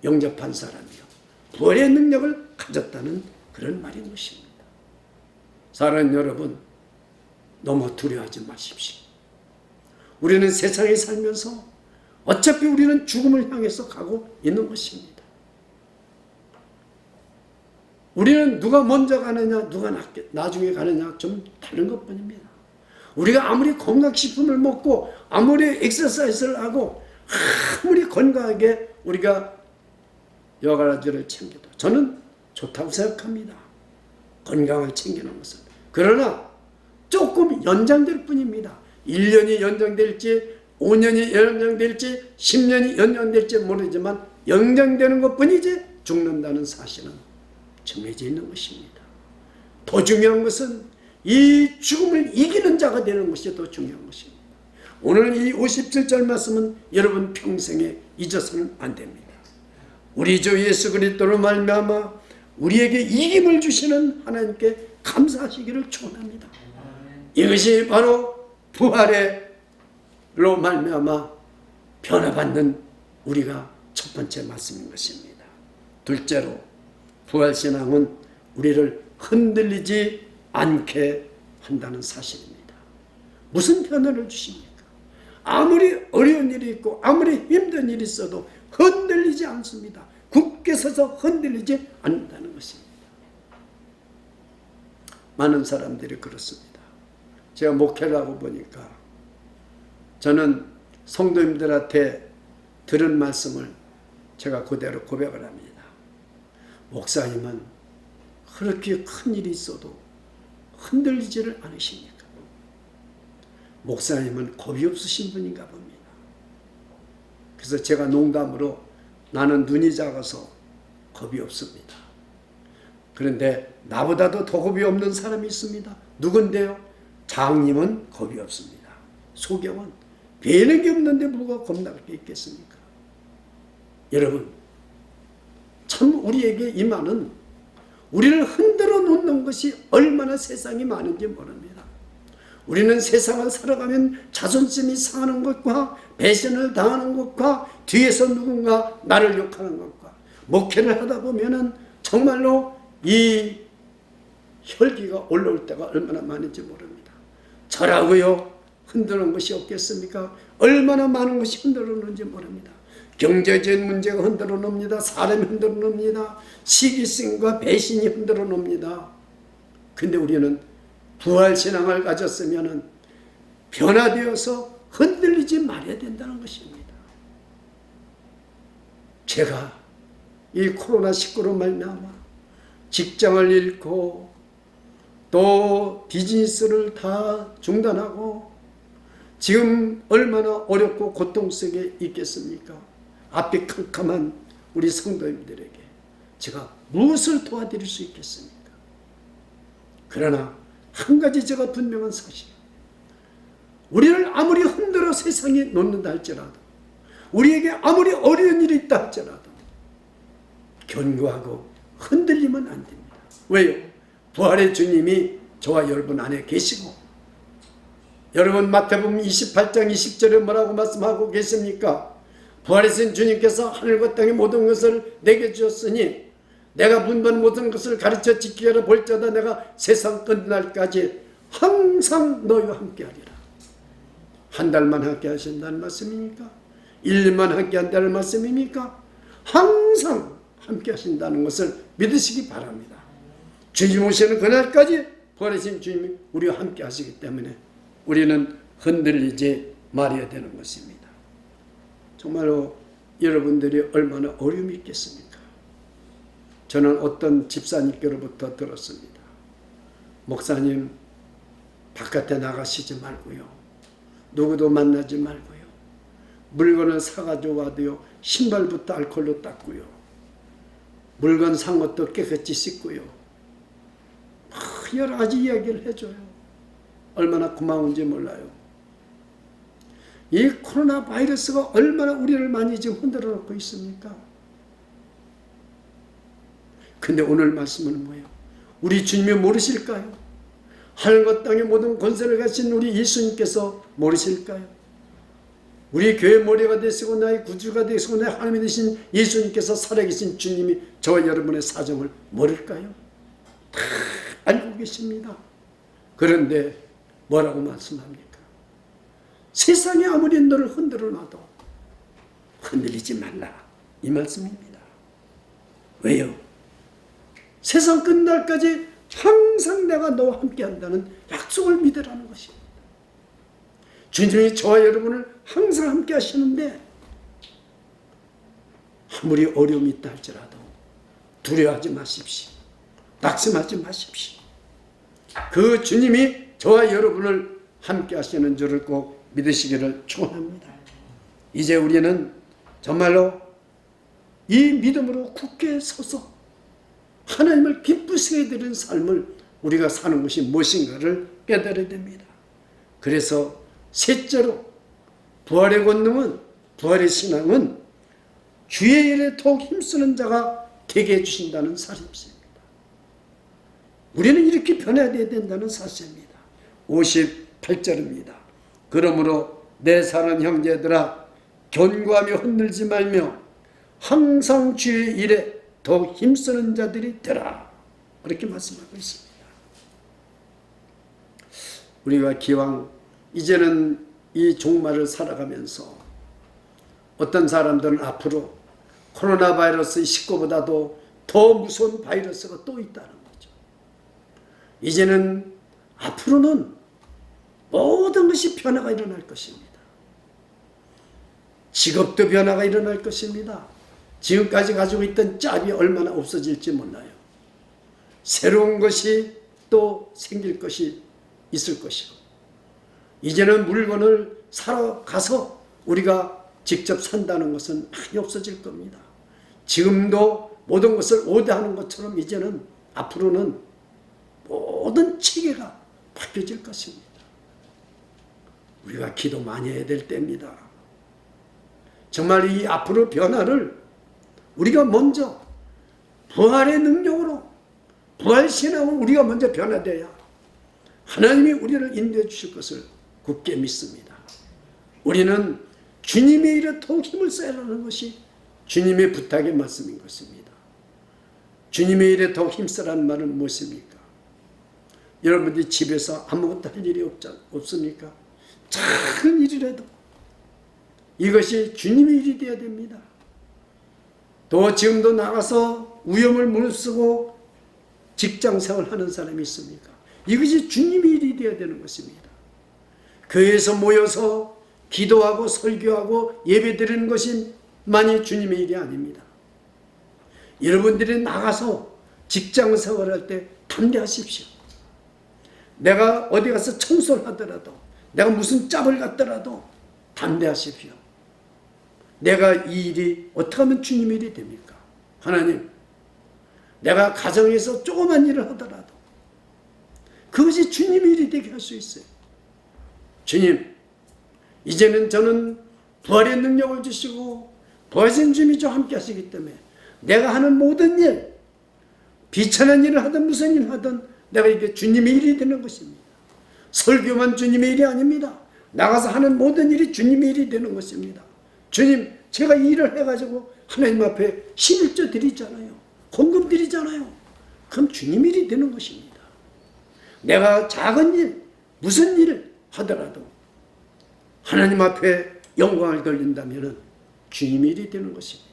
영접한 사람이요, 부활의 능력을 가졌다는 그런 말인 것입니다. 사랑하는 여러분, 너무 두려워하지 마십시오. 우리는 세상에 살면서 어차피 우리는 죽음을 향해서 가고 있는 것입니다. 우리는 누가 먼저 가느냐, 누가 나중에 가느냐 좀 다른 것뿐입니다. 우리가 아무리 건강식품을 먹고 아무리 엑서사이즈를 하고 아무리 건강하게 우리가 여러 가지를 챙겨도 저는 좋다고 생각합니다. 건강을 챙기는 것은. 그러나 조금 연장될 뿐입니다. 1년이 연장될지 5년이 연장될지 10년이 연장될지 모르지만 연장되는 것뿐이지 죽는다는 사실은 정해져 있는 것입니다. 더 중요한 것은 이 죽음을 이기는 자가 되는 것이 더 중요한 것입니다. 오늘 이 57절 말씀은 여러분 평생에 잊어서는 안 됩니다. 우리 주 예수 그리스도로 말미암아 우리에게 이김을 주시는 하나님께 감사하시기를 축원합니다. 이것이 바로 부활로 말미암아 변화받는 우리가 첫 번째 말씀인 것입니다. 둘째로 부활신앙은 우리를 흔들리지 않게 한다는 사실입니다. 무슨 변화를 주십니까? 아무리 어려운 일이 있고 아무리 힘든 일이 있어도 흔들리지 않습니다. 굳게 서서 흔들리지 않는다는 것입니다. 많은 사람들이 그렇습니다. 제가 목회를 하고 보니까 저는 성도님들한테 들은 말씀을 제가 그대로 고백을 합니다. 목사님은 그렇게 큰 일이 있어도 흔들리지를 않으십니까? 목사님은 겁이 없으신 분인가 봅니다. 그래서 제가 농담으로 나는 눈이 작아서 겁이 없습니다. 그런데 나보다도 더 겁이 없는 사람이 있습니다. 누군데요? 장님은 겁이 없습니다. 소경은 배는 게 없는데 뭐가 겁날 게 있겠습니까? 여러분, 참 우리에게 이 말은 우리를 흔들어 놓는 것이 얼마나 세상이 많은지 모릅니다. 우리는 세상을 살아가면 자존심이 상하는 것과 배신을 당하는 것과 뒤에서 누군가 나를 욕하는 것과 목회를 하다 보면은 정말로 이 혈기가 올라올 때가 얼마나 많은지 모릅니다. 저라고요 흔드는 것이 없겠습니까? 얼마나 많은 것이 흔들어 놓는지 모릅니다. 경제적인 문제가 흔들어 놓습니다. 사람이 흔들어 놓습니다. 시기심과 배신이 흔들어 놓습니다. 근데 우리는 부활신앙을 가졌으면 변화되어서 흔들리지 말아야 된다는 것입니다. 제가 이 코로나19로 말미암아 직장을 잃고 또 비즈니스를 다 중단하고 지금 얼마나 어렵고 고통 속에 있겠습니까? 앞이 캄캄한 우리 성도님들에게 제가 무엇을 도와드릴 수 있겠습니까? 그러나 한 가지 제가 분명한 사실, 우리를 아무리 흔들어 세상에 놓는다 할지라도 우리에게 아무리 어려운 일이 있다 할지라도 견고하고 흔들리면 안 됩니다. 왜요? 부활의 주님이 저와 여러분 안에 계시고, 여러분 마태복음 28장 20절에 뭐라고 말씀하고 계십니까? 부활하신 주님께서 하늘과 땅의 모든 것을 내게 주셨으니 내가 분반 모든 것을 가르쳐 지키려 볼자다 내가 세상 끝날까지 항상 너희와 함께하리라. 한 달만 함께 하신다는 말씀입니까? 1년만 함께 한다는 말씀입니까? 항상 함께 하신다는 것을 믿으시기 바랍니다. 주님 오시는 그날까지 부활하신 주님이 우리와 함께 하시기 때문에 우리는 흔들리지 말아야 되는 것입니다. 정말로 여러분들이 얼마나 어려움이 있겠습니까? 저는 어떤 집사님께로부터 들었습니다. 목사님, 바깥에 나가시지 말고요. 누구도 만나지 말고요. 물건을 사가지고 와도요. 신발부터 알코올로 닦고요. 물건 산 것도 깨끗이 씻고요. 여러 가지 이야기를 해줘요. 얼마나 고마운지 몰라요. 이 코로나 바이러스가 얼마나 우리를 많이 지금 흔들어 놓고 있습니까? 근데 오늘 말씀은 뭐예요? 우리 주님이 모르실까요? 하늘과 땅의 모든 권세를 가진 우리 예수님께서 모르실까요? 우리 교회 머리가 되시고 나의 구주가 되시고 나의 하나님이 되신 예수님께서 살아계신 주님이 저와 여러분의 사정을 모를까요? 다 알고 계십니다. 그런데 뭐라고 말씀합니까? 세상이 아무리 너를 흔들어 놔도 흔들리지 말라, 이 말씀입니다. 왜요? 세상 끝날까지 항상 내가 너와 함께 한다는 약속을 믿으라는 것입니다. 주님이 저와 여러분을 항상 함께 하시는데 아무리 어려움이 있다 할지라도 두려워하지 마십시오. 낙심하지 마십시오. 그 주님이 저와 여러분을 함께 하시는 줄을 꼭 믿으시기를 축원합니다. 이제 우리는 정말로 이 믿음으로 굳게 서서 하나님을 기쁘시게 해드리는 삶을 우리가 사는 것이 무엇인가를 깨달아야 됩니다. 그래서 셋째로 부활의 권능은, 부활의 신앙은 주의 일에 더욱 힘쓰는 자가 되게 해주신다는 사실입니다. 우리는 이렇게 변해야 된다는 사실입니다. 58절입니다. 그러므로 내 사는 형제들아 견고하며 흔들지 말며 항상 주의 일에 더욱 힘쓰는 자들이 되라. 그렇게 말씀하고 있습니다. 우리가 기왕 이제는 이 종말을 살아가면서 어떤 사람들은 앞으로 코로나 바이러스 19보다도 더 무서운 바이러스가 또 있다는 거죠. 이제는 앞으로는 모든 것이 변화가 일어날 것입니다. 직업도 변화가 일어날 것입니다. 지금까지 가지고 있던 짭이 얼마나 없어질지 몰라요. 새로운 것이 또 생길 것이 있을 것이고, 이제는 물건을 사러 가서 우리가 직접 산다는 것은 많이 없어질 겁니다. 지금도 모든 것을 오대하는 것처럼 이제는 앞으로는 모든 체계가 바뀌어질 것입니다. 우리가 기도 많이 해야 될 때입니다. 정말 이 앞으로 변화를 우리가 먼저 부활의 능력으로, 부활신앙으로 우리가 먼저 변화되어야 하나님이 우리를 인도해 주실 것을 굳게 믿습니다. 우리는 주님의 일에 더욱 힘을 써야 하는 것이 주님의 부탁의 말씀인 것입니다. 주님의 일에 더욱 힘쓰라는 말은 무엇입니까? 여러분들이 집에서 아무것도 할 일이 없습니까? 작은 일이라도 이것이 주님의 일이 되어야 됩니다. 또 지금도 나가서 위험을 무릅쓰고 직장생활을 하는 사람이 있습니까? 이것이 주님의 일이 되어야 되는 것입니다. 교회에서 모여서 기도하고 설교하고 예배드리는 것이 만이 주님의 일이 아닙니다. 여러분들이 나가서 직장생활할 때 담대하십시오. 내가 어디 가서 청소를 하더라도, 내가 무슨 짭을 갖더라도 담대하십시오. 내가 이 일이 어떻게 하면 주님의 일이 됩니까? 하나님, 내가 가정에서 조그만 일을 하더라도 그것이 주님의 일이 되게 할 수 있어요. 주님, 이제는 저는 부활의 능력을 주시고 부활신 주님이 저와 함께 하시기 때문에 내가 하는 모든 일, 비천한 일을 하든 무슨 일을 하든 내가 이게 주님의 일이 되는 것입니다. 설교만 주님의 일이 아닙니다. 나가서 하는 모든 일이 주님의 일이 되는 것입니다. 주님, 제가 이 일을 해가지고 하나님 앞에 11조 드리잖아요. 헌금 드리잖아요. 그럼 주님 일이 되는 것입니다. 내가 작은 일, 무슨 일을 하더라도 하나님 앞에 영광을 돌린다면 주님의 일이 되는 것입니다.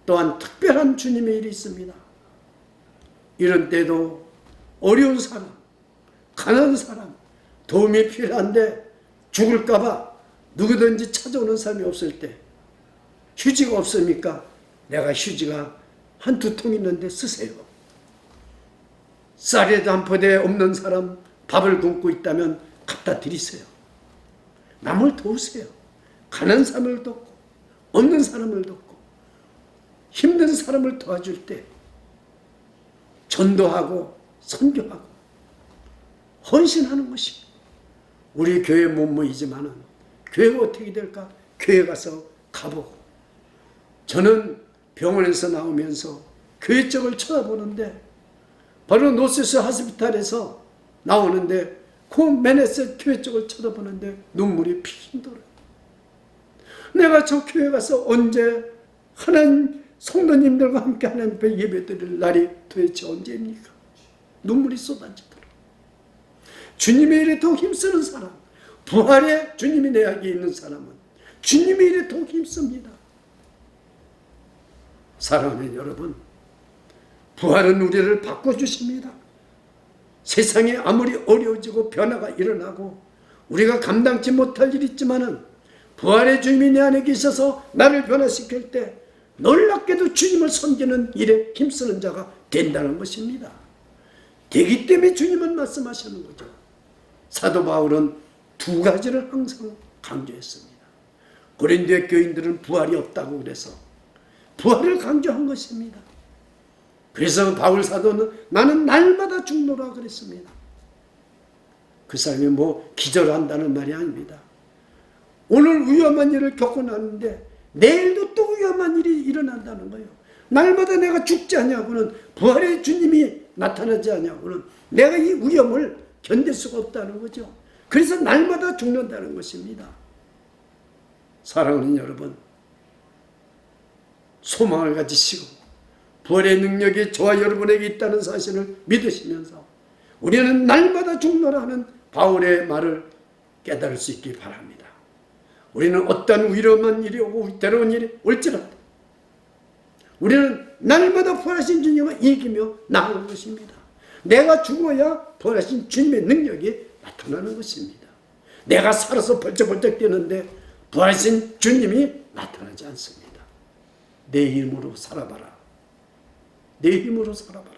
또한 특별한 주님의 일이 있습니다. 이런 때도 어려운 사람, 가난한 사람, 도움이 필요한데 죽을까봐 누구든지 찾아오는 사람이 없을 때 휴지가 없습니까? 내가 휴지가 한두 통 있는데 쓰세요. 쌀에도 한 포대 없는 사람 밥을 굶고 있다면 갖다 드리세요. 남을 도우세요. 가난한 사람을 돕고 없는 사람을 돕고 힘든 사람을 도와줄 때 전도하고 선교하고 헌신하는 것이 우리 교회 못 모이지만은 교회가 어떻게 될까? 교회 가서 가보고, 저는 병원에서 나오면서 교회 쪽을 쳐다보는데 바로 노스스 하스피탈에서 나오는데 그 메네스 교회 쪽을 쳐다보는데 눈물이 핑 돌아요. 내가 저 교회 가서 언제 하나님 성도님들과 함께 하나님 앞에 예배드릴 날이 도대체 언제입니까? 눈물이 쏟아지더라고요. 주님의 일에 더 힘쓰는 사람, 부활에 주님이 내 안에 있는 사람은 주님의 일에 더 힘씁니다. 사랑하는 여러분, 부활은 우리를 바꿔주십니다. 세상이 아무리 어려워지고 변화가 일어나고 우리가 감당치 못할 일이 있지만은 부활의 주님이 내 안에 계셔서 나를 변화시킬 때 놀랍게도 주님을 섬기는 일에 힘쓰는 자가 된다는 것입니다. 되기 때문에 주님은 말씀하시는 거죠. 사도 바울은 두 가지를 항상 강조했습니다. 고린도 교인들은 부활이 없다고 그래서 부활을 강조한 것입니다. 그래서 바울 사도는 나는 날마다 죽노라 그랬습니다. 그 사람이 뭐 기절한다는 말이 아닙니다. 오늘 위험한 일을 겪어놨는데 내일도 또 위험한 일이 일어난다는 거예요. 날마다 내가 죽지 않냐고는, 부활의 주님이 나타나지 않냐고는 내가 이 위험을 견딜 수가 없다는 거죠. 그래서 날마다 죽는다는 것입니다. 사랑하는 여러분, 소망을 가지시고 부활의 능력이 저와 여러분에게 있다는 사실을 믿으시면서 우리는 날마다 죽노라는 바울의 말을 깨달을 수 있기 바랍니다. 우리는 어떤 위험한 일이 오고 때로운 일이 올지라도 우리는 날마다 부활하신 주님을 이기며 나아가는 것입니다. 내가 죽어야 부활하신 주님의 능력이 나타나는 것입니다. 내가 살아서 벌쩍벌쩍 뛰는데 부활하신 주님이 나타나지 않습니다. 내 힘으로 살아봐라. 내 힘으로 살아봐라.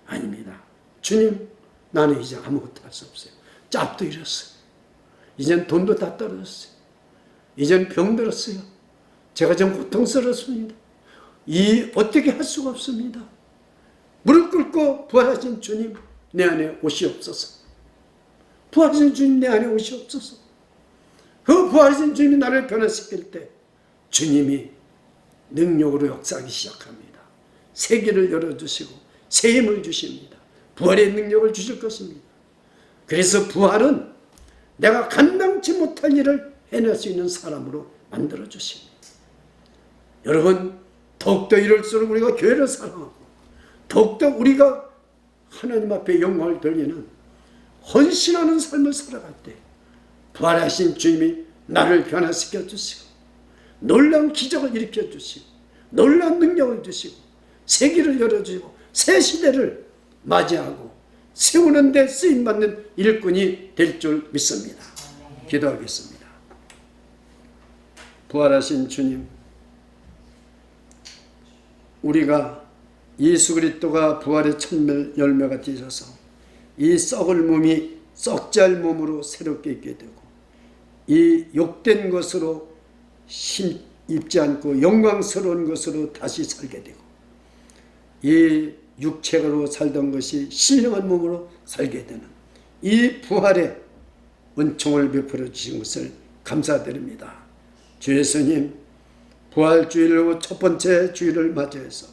아닙니다. 주님, 나는 이제 아무것도 할 수 없어요. 짭도 잃었어요. 이젠 돈도 다 떨어졌어요. 이젠 병들었어요. 제가 좀 고통스럽습니다. 어떻게 할 수가 없습니다. 무릎 꿇고 부활하신 주님 내 안에 오시옵소서. 부활하신 주님 내 안에 오시옵소서. 그 부활하신 주님이 나를 변화시킬 때 주님이 능력으로 역사하기 시작합니다. 세계를 열어주시고 새 힘을 주십니다. 부활의 능력을 주실 것입니다. 그래서 부활은 내가 감당치 못할 일을 해낼 수 있는 사람으로 만들어주십니다. 여러분, 더욱더 이럴수록 우리가 교회를 사랑하고 더욱더 우리가 하나님 앞에 영광을 돌리는 헌신하는 삶을 살아갈 때 부활하신 주님이 나를 변화시켜 주시고 놀라운 기적을 일으켜 주시고 놀라운 능력을 주시고 세계를 열어주시고 새 시대를 맞이하고 세우는 데 쓰임받는 일꾼이 될 줄 믿습니다. 기도하겠습니다. 부활하신 주님, 우리가 예수 그리스도가 부활의 첫 열매가 되셔서 이 썩을 몸이 썩지 않을 몸으로 새롭게 있게 되고 이 욕된 것으로 힘 입지 않고 영광스러운 것으로 다시 살게 되고 이 육체로 살던 것이 신령한 몸으로 살게 되는 이 부활의 은총을 베풀어 주신 것을 감사드립니다. 주 예수님, 부활주일로 첫 번째 주일을 맞이해서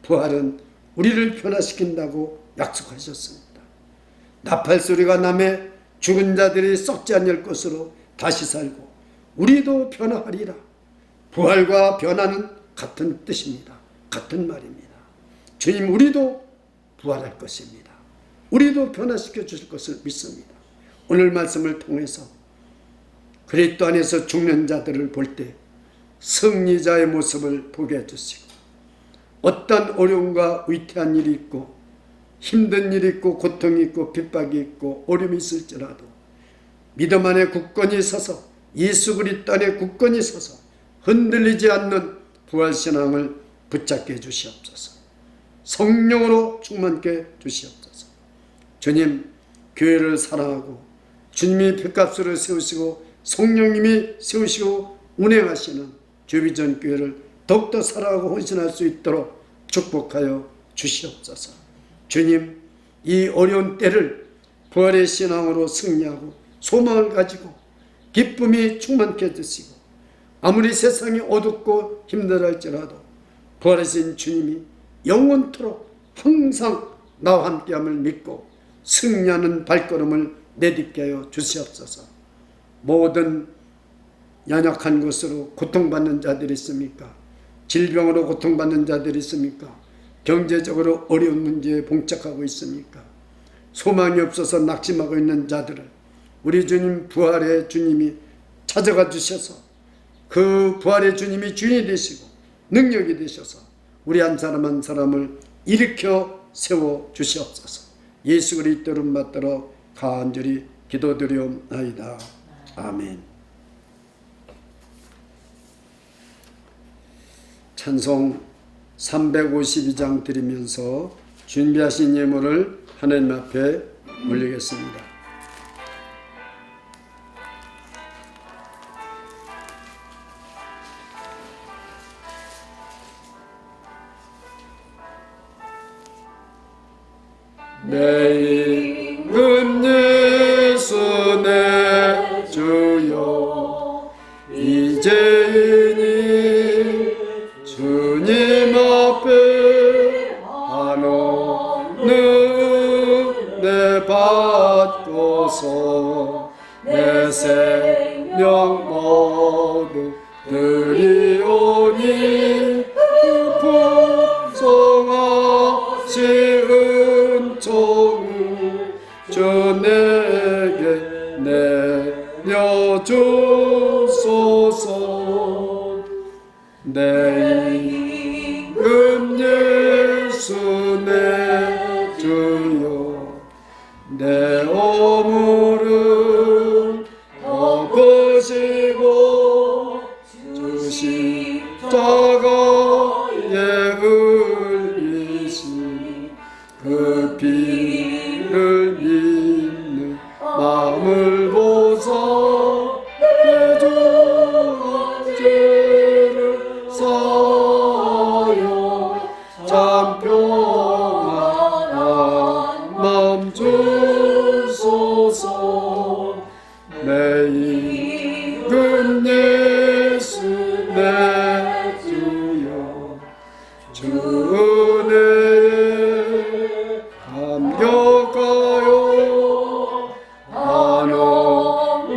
부활은 우리를 변화시킨다고 약속하셨습니다. 나팔소리가 나매 죽은 자들이 썩지 않을 것으로 다시 살고 우리도 변화하리라. 부활과 변화는 같은 뜻입니다. 같은 말입니다. 주님, 우리도 부활할 것입니다. 우리도 변화시켜 주실 것을 믿습니다. 오늘 말씀을 통해서 그리스도 안에서 죽는 자들을 볼 때 승리자의 모습을 보게 해주시고 어떤 어려움과 위태한 일이 있고 힘든 일이 있고 고통이 있고 핍박이 있고 어려움이 있을지라도 믿음 안에 굳건히 서서 예수 그리스도 안에 굳건히 서서 흔들리지 않는 부활신앙을 붙잡게 해주시옵소서. 성령으로 충만케 해주시옵소서. 주님, 교회를 사랑하고 주님이 핏값으로 세우시고 성령님이 세우시고 운행하시는 주비전 교회를 더욱더 사랑하고 헌신할 수 있도록 축복하여 주시옵소서. 주님, 이 어려운 때를 부활의 신앙으로 승리하고 소망을 가지고 기쁨이 충만케 해주시고 아무리 세상이 어둡고 힘들할지라도 부활하신 주님이 영원토록 항상 나와 함께함을 믿고 승리하는 발걸음을 내딛게 하여 주시옵소서. 모든 연약한 것으로 고통받는 자들이 있습니까? 질병으로 고통받는 자들이 있습니까? 경제적으로 어려운 문제에 봉착하고 있습니까? 소망이 없어서 낙심하고 있는 자들을 우리 주님 부활의 주님이 찾아가 주셔서 그 부활의 주님이 주인이 되시고 능력이 되셔서 우리 한 사람 한 사람을 일으켜 세워 주시옵소서. 예수 그리스도를 받들어 간절히 기도드리옵나이다. 아멘. 찬송 352장 드리면서 준비하신 예물을 하나님 앞에 올리겠습니다. 내 임금 예수 내 주여 이제니 주님 앞에 한없는 은혜 받고서 내 생명 모두 드리오니 풍성하신 은총을 주 내게 내려주소서. 내 임금 예수 내 주여 내 오물은 덮으시고 주 십자가에 흘리신 그 피를 믿는 마음을 보사 내 죄와 죄를 사하여 참 평안한 마음 주소서. 내 임금 예수 내 주여 주 은혜에 감격하여 한없는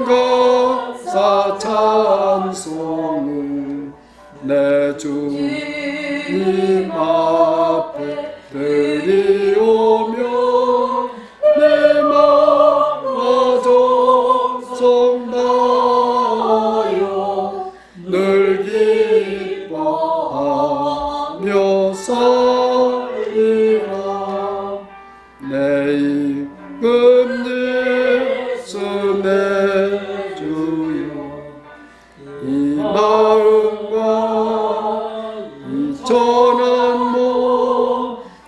감사 찬송을 내 주님 앞에 드리오며 내 마음과 정성다하여 늘 기뻐하며 살리라. 내 임금 예수 내 주여 이 마음과 이 전한 몸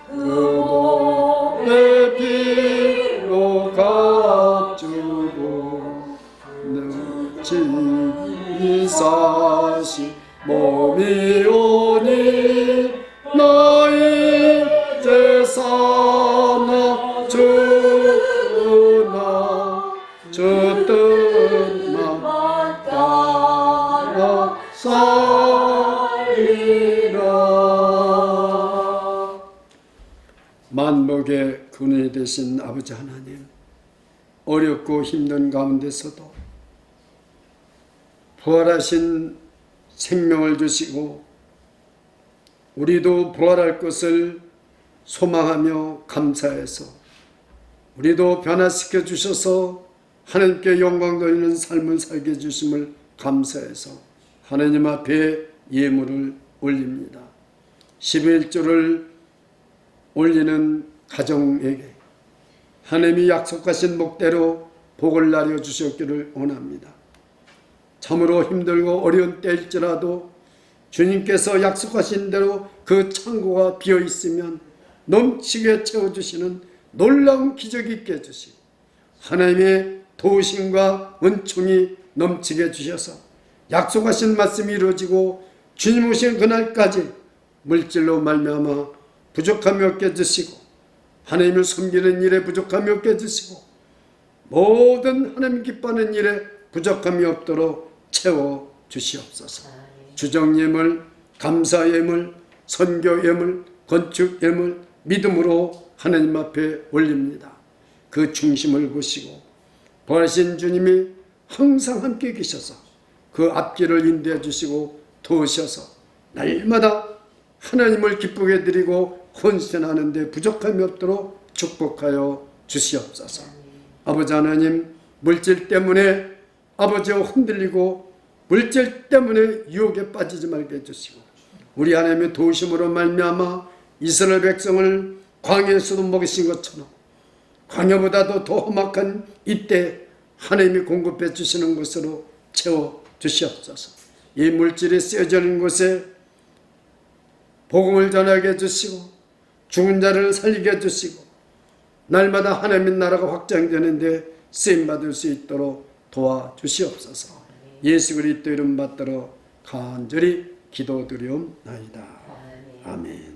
그 몸의 피로 갖추고 능치 사시 몸이 오니 나 이제 사나 주나 주 뜻만 따라 살리라. 만복의 근원이 되신 아버지 하나님, 어렵고 힘든 가운데서도 부활하신 생명을 주시고 우리도 부활할 것을 소망하며 감사해서 우리도 변화시켜 주셔서 하나님께 영광 돌리는 삶을 살게 해주심을 감사해서 하나님 앞에 예물을 올립니다. 11조를 올리는 가정에게 하나님이 약속하신 목대로 복을 나려 주셨기를 원합니다. 참으로 힘들고 어려운 때일지라도 주님께서 약속하신 대로 그 창고가 비어 있으면 넘치게 채워주시는 놀라운 기적이 있게 해주시고 하나님의 도우심과 은총이 넘치게 해주셔서 약속하신 말씀이 이루어지고 주님 오신 그날까지 물질로 말미암아 부족함이 없게 해주시고 하나님을 섬기는 일에 부족함이 없게 해주시고 모든 하나님 기뻐하는 일에 부족함이 없도록 채워주시옵소서. 주정예물, 감사예물, 선교예물, 건축예물 믿음으로 하나님 앞에 올립니다. 그 중심을 보시고 부활하신 주님이 항상 함께 계셔서 그 앞길을 인도해 주시고 도우셔서 날마다 하나님을 기쁘게 드리고 헌신하는 데 부족함이 없도록 축복하여 주시옵소서. 아버지 하나님, 물질 때문에 아버지와 흔들리고 물질 때문에 유혹에 빠지지 말게 해주시고 우리 하나님의 도우심으로 말미암아 이스라엘 백성을 광야에서도 먹이신 것처럼 광야보다도 더 험악한 이때 하나님이 공급해 주시는 것으로 채워 주시옵소서. 이 물질이 쓰여져 있는 곳에 복음을 전하게 해주시고 죽은 자를 살리게 해주시고 날마다 하나님의 나라가 확장되는데 쓰임받을 수 있도록 도와주시옵소서. 예수 그리스도 이름 받들어 간절히 기도드리옵나이다. 아멘.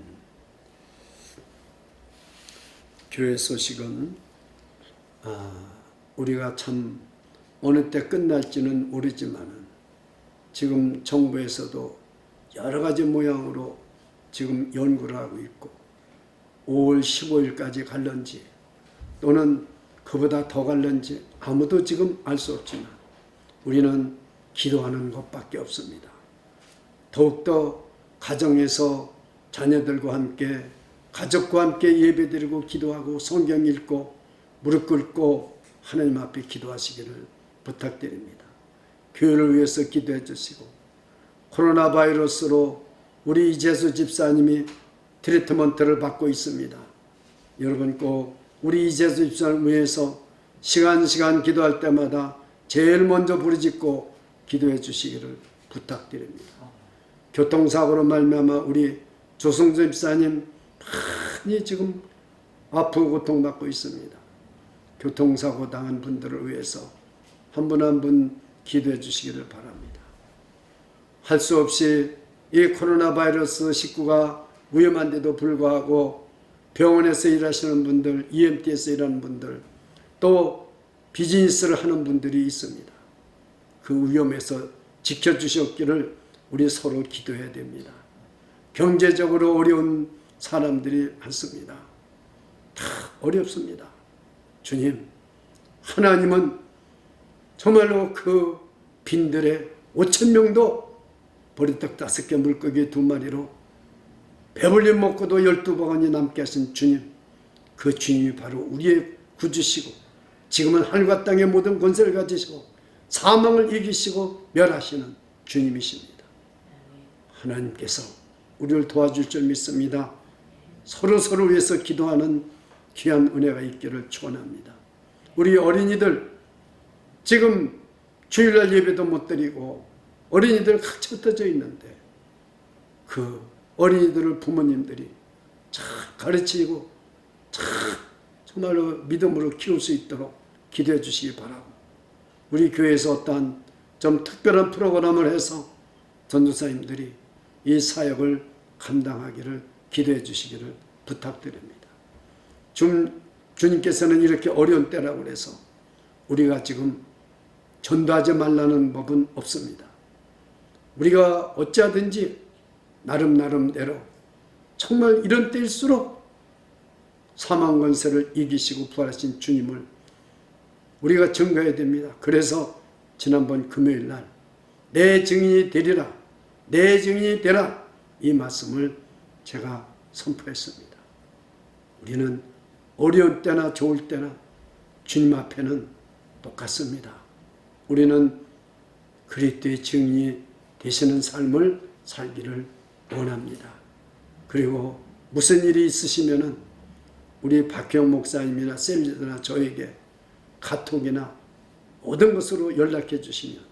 교회 소식은 우리가 참 어느 때 끝날지는 모르지만 지금 정부에서도 여러 가지 모양으로 지금 연구를 하고 있고 5월 15일까지 갈런지 또는 그보다 더 갈런지 아무도 지금 알 수 없지만 우리는 기도하는 것밖에 없습니다. 더욱더 가정에서 자녀들과 함께 가족과 함께 예배드리고 기도하고 성경 읽고 무릎 꿇고 하나님 앞에 기도하시기를 부탁드립니다. 교회를 위해서 기도해 주시고 코로나 바이러스로 우리 이재수 집사님이 트리트먼트를 받고 있습니다. 여러분 꼭 우리 이재수 집사를 위해서 시간 기도할 때마다 제일 먼저 부르짖고 기도해 주시기를 부탁드립니다. 교통사고로 말미암아 우리 조승주 집사님 많이 지금 아프고 고통받고 있습니다. 교통사고 당한 분들을 위해서 한 분 한 분 기도해 주시기를 바랍니다. 할 수 없이 이 코로나 바이러스 19가 위험한데도 불구하고 병원에서 일하시는 분들, EMT에서 일하는 분들, 또 비즈니스를 하는 분들이 있습니다. 그 위험에서 지켜주셨기를 우리 서로 기도해야 됩니다. 경제적으로 어려운 사람들이 많습니다. 다 어렵습니다. 주님, 하나님은 정말로 그 빈들에 5,000명도 보리떡 5개 물고기 2마리로 배불리 먹고도 12바구니 남게 하신 주님, 그 주님이 바로 우리의 구주시고 지금은 하늘과 땅의 모든 권세를 가지시고 사망을 이기시고 멸하시는 주님이십니다. 하나님께서 우리를 도와줄 줄 믿습니다. 서로 위해서 기도하는 귀한 은혜가 있기를 축원합니다. 우리 어린이들 지금 주일날 예배도 못 드리고 어린이들 각처 흩어져 있는데 그 어린이들을 부모님들이 잘 가르치고 잘 정말로 믿음으로 키울 수 있도록 기도해 주시기 바라고, 우리 교회에서 어떠한 좀 특별한 프로그램을 해서 전도사님들이 이 사역을 감당하기를 기도해 주시기를 부탁드립니다. 주님께서는 이렇게 어려운 때라고 해서 우리가 지금 전도하지 말라는 법은 없습니다. 우리가 어찌하든지 나름대로 정말 이런 때일수록 사망 권세를 이기시고 부활하신 주님을 우리가 증거해야 됩니다. 그래서 지난번 금요일 날 내 증인이 되리라, 내 증인이 되라, 이 말씀을 제가 선포했습니다. 우리는 어려운 때나 좋을 때나 주님 앞에는 똑같습니다. 우리는 그리스도의 증인이 되시는 삶을 살기를 원합니다. 그리고 무슨 일이 있으시면은 우리 박형 목사님이나 셀리드나 저에게 카톡이나 모든 것으로 연락해 주시면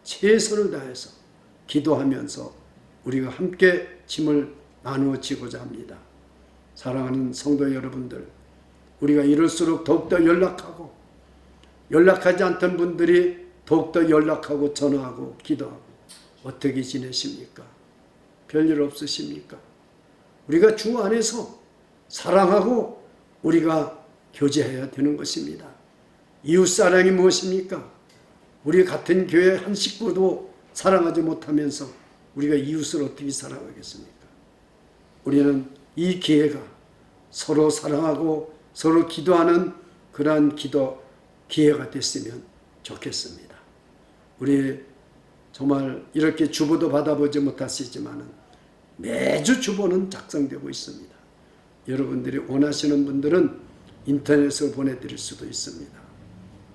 최선을 다해서 기도하면서 우리가 함께 짐을 나누어 지고자 합니다. 사랑하는 성도 여러분들, 우리가 이럴수록 더욱더 연락하고, 연락하지 않던 분들이 더욱더 연락하고 전화하고 기도하고, 어떻게 지내십니까? 별일 없으십니까? 우리가 주 안에서 사랑하고 우리가 교제해야 되는 것입니다. 이웃사랑이 무엇입니까? 우리 같은 교회 한 식구도 사랑하지 못하면서 우리가 이웃을 어떻게 사랑하겠습니까? 우리는 이 기회가 서로 사랑하고 서로 기도하는 그러한 기회가 됐으면 좋겠습니다. 우리 정말 이렇게 주보도 받아보지 못하시지만 매주 주보는 작성되고 있습니다. 여러분들이 원하시는 분들은 인터넷으로 보내드릴 수도 있습니다.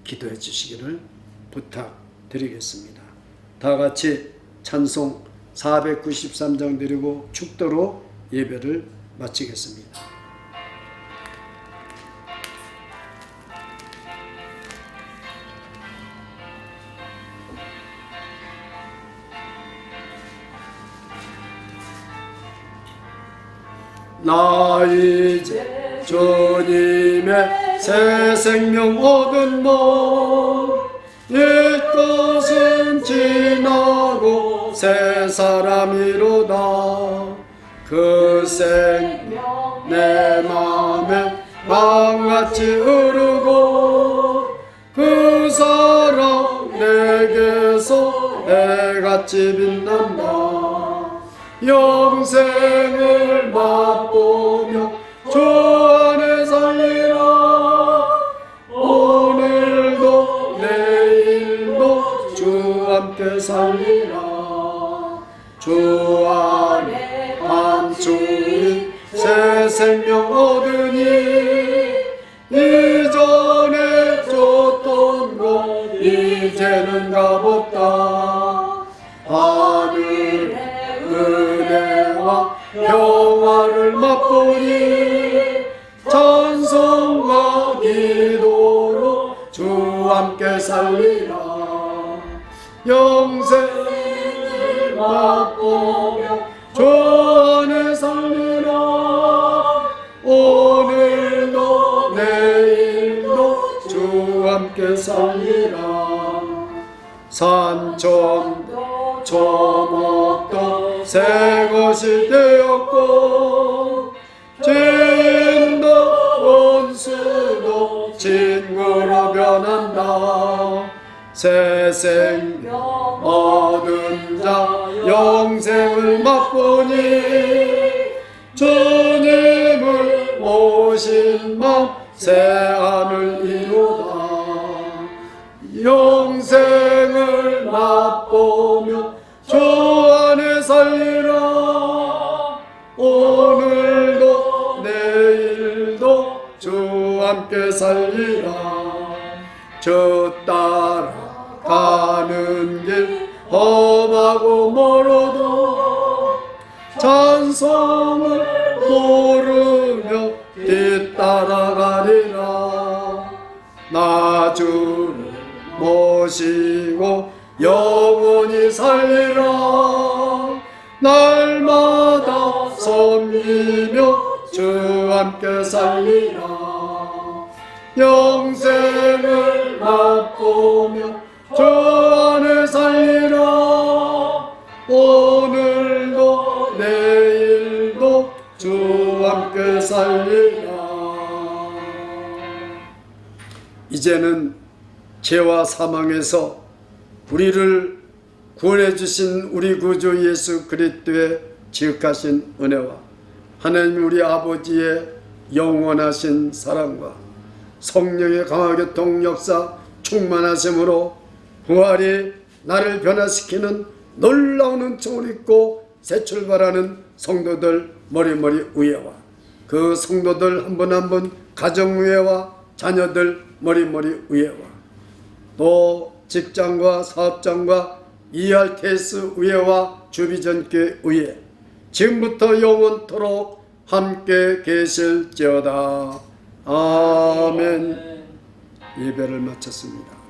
기도해 주시기를 부탁드리겠습니다. 다 같이 찬송 493장 드리고 축도로 예배를 마치겠습니다. 나 이제 주님의 새 생명 얻은 몸, 옛것은 지나고 새 사람이로다. 그 생명 내 맘에 강같이 흐르고 그 사랑 내게서 해같이 빛난다. 영생을 맛보며 주 안에 살리라. 오늘도 내일도 주 함께 살리라. 주 안에 안주인 새 생명 얻으니 이전에 줬던 것 이제는 값없다. 하늘의 은혜와 평화를 맛보니 찬송과 기도로 주 함께 살리라. 영생을 맛보며 주 안에 살리라. 오늘도 내일도 주 함께 살리라. 산천도 초목도 새 것이 되었고 진도 원수도 친구로 변한다. 새 생명 얻은 자 영생을 맛보니 주님을 모신 맘 새 하늘 이루다. 영생을 맛보며 주 안에 살리라. 오늘도 내일도 주 함께 살리라. 주 따라 가는 길 험하고 멀어도 찬송을 부르며 뒤따라가리라. 나 주를 모시고 영원히 살리라. 날마다 섬기며 주 함께 살리라. 영생을 맛보며 주 안에 살리라. 오늘도 내일도 주 함께 살리라. 이제는 죄와 사망에서 우리를 구원해 주신 우리 구주 예수 그리스도의 지극하신 은혜와 하나님 우리 아버지의 영원하신 사랑과 성령의 강하게 동역사 충만하심으로 부활이 나를 변화시키는 놀라운 은총을 입고 새 출발하는 성도들 머리머리 위에와 그 성도들 한 분 한 분 가정 위에와 자녀들 머리머리 위에와 또 직장과 사업장과 ERTS 위에와 주비전교회 위에 지금부터 영원토록 함께 계실지어다. 아멘. 예배를 마쳤습니다.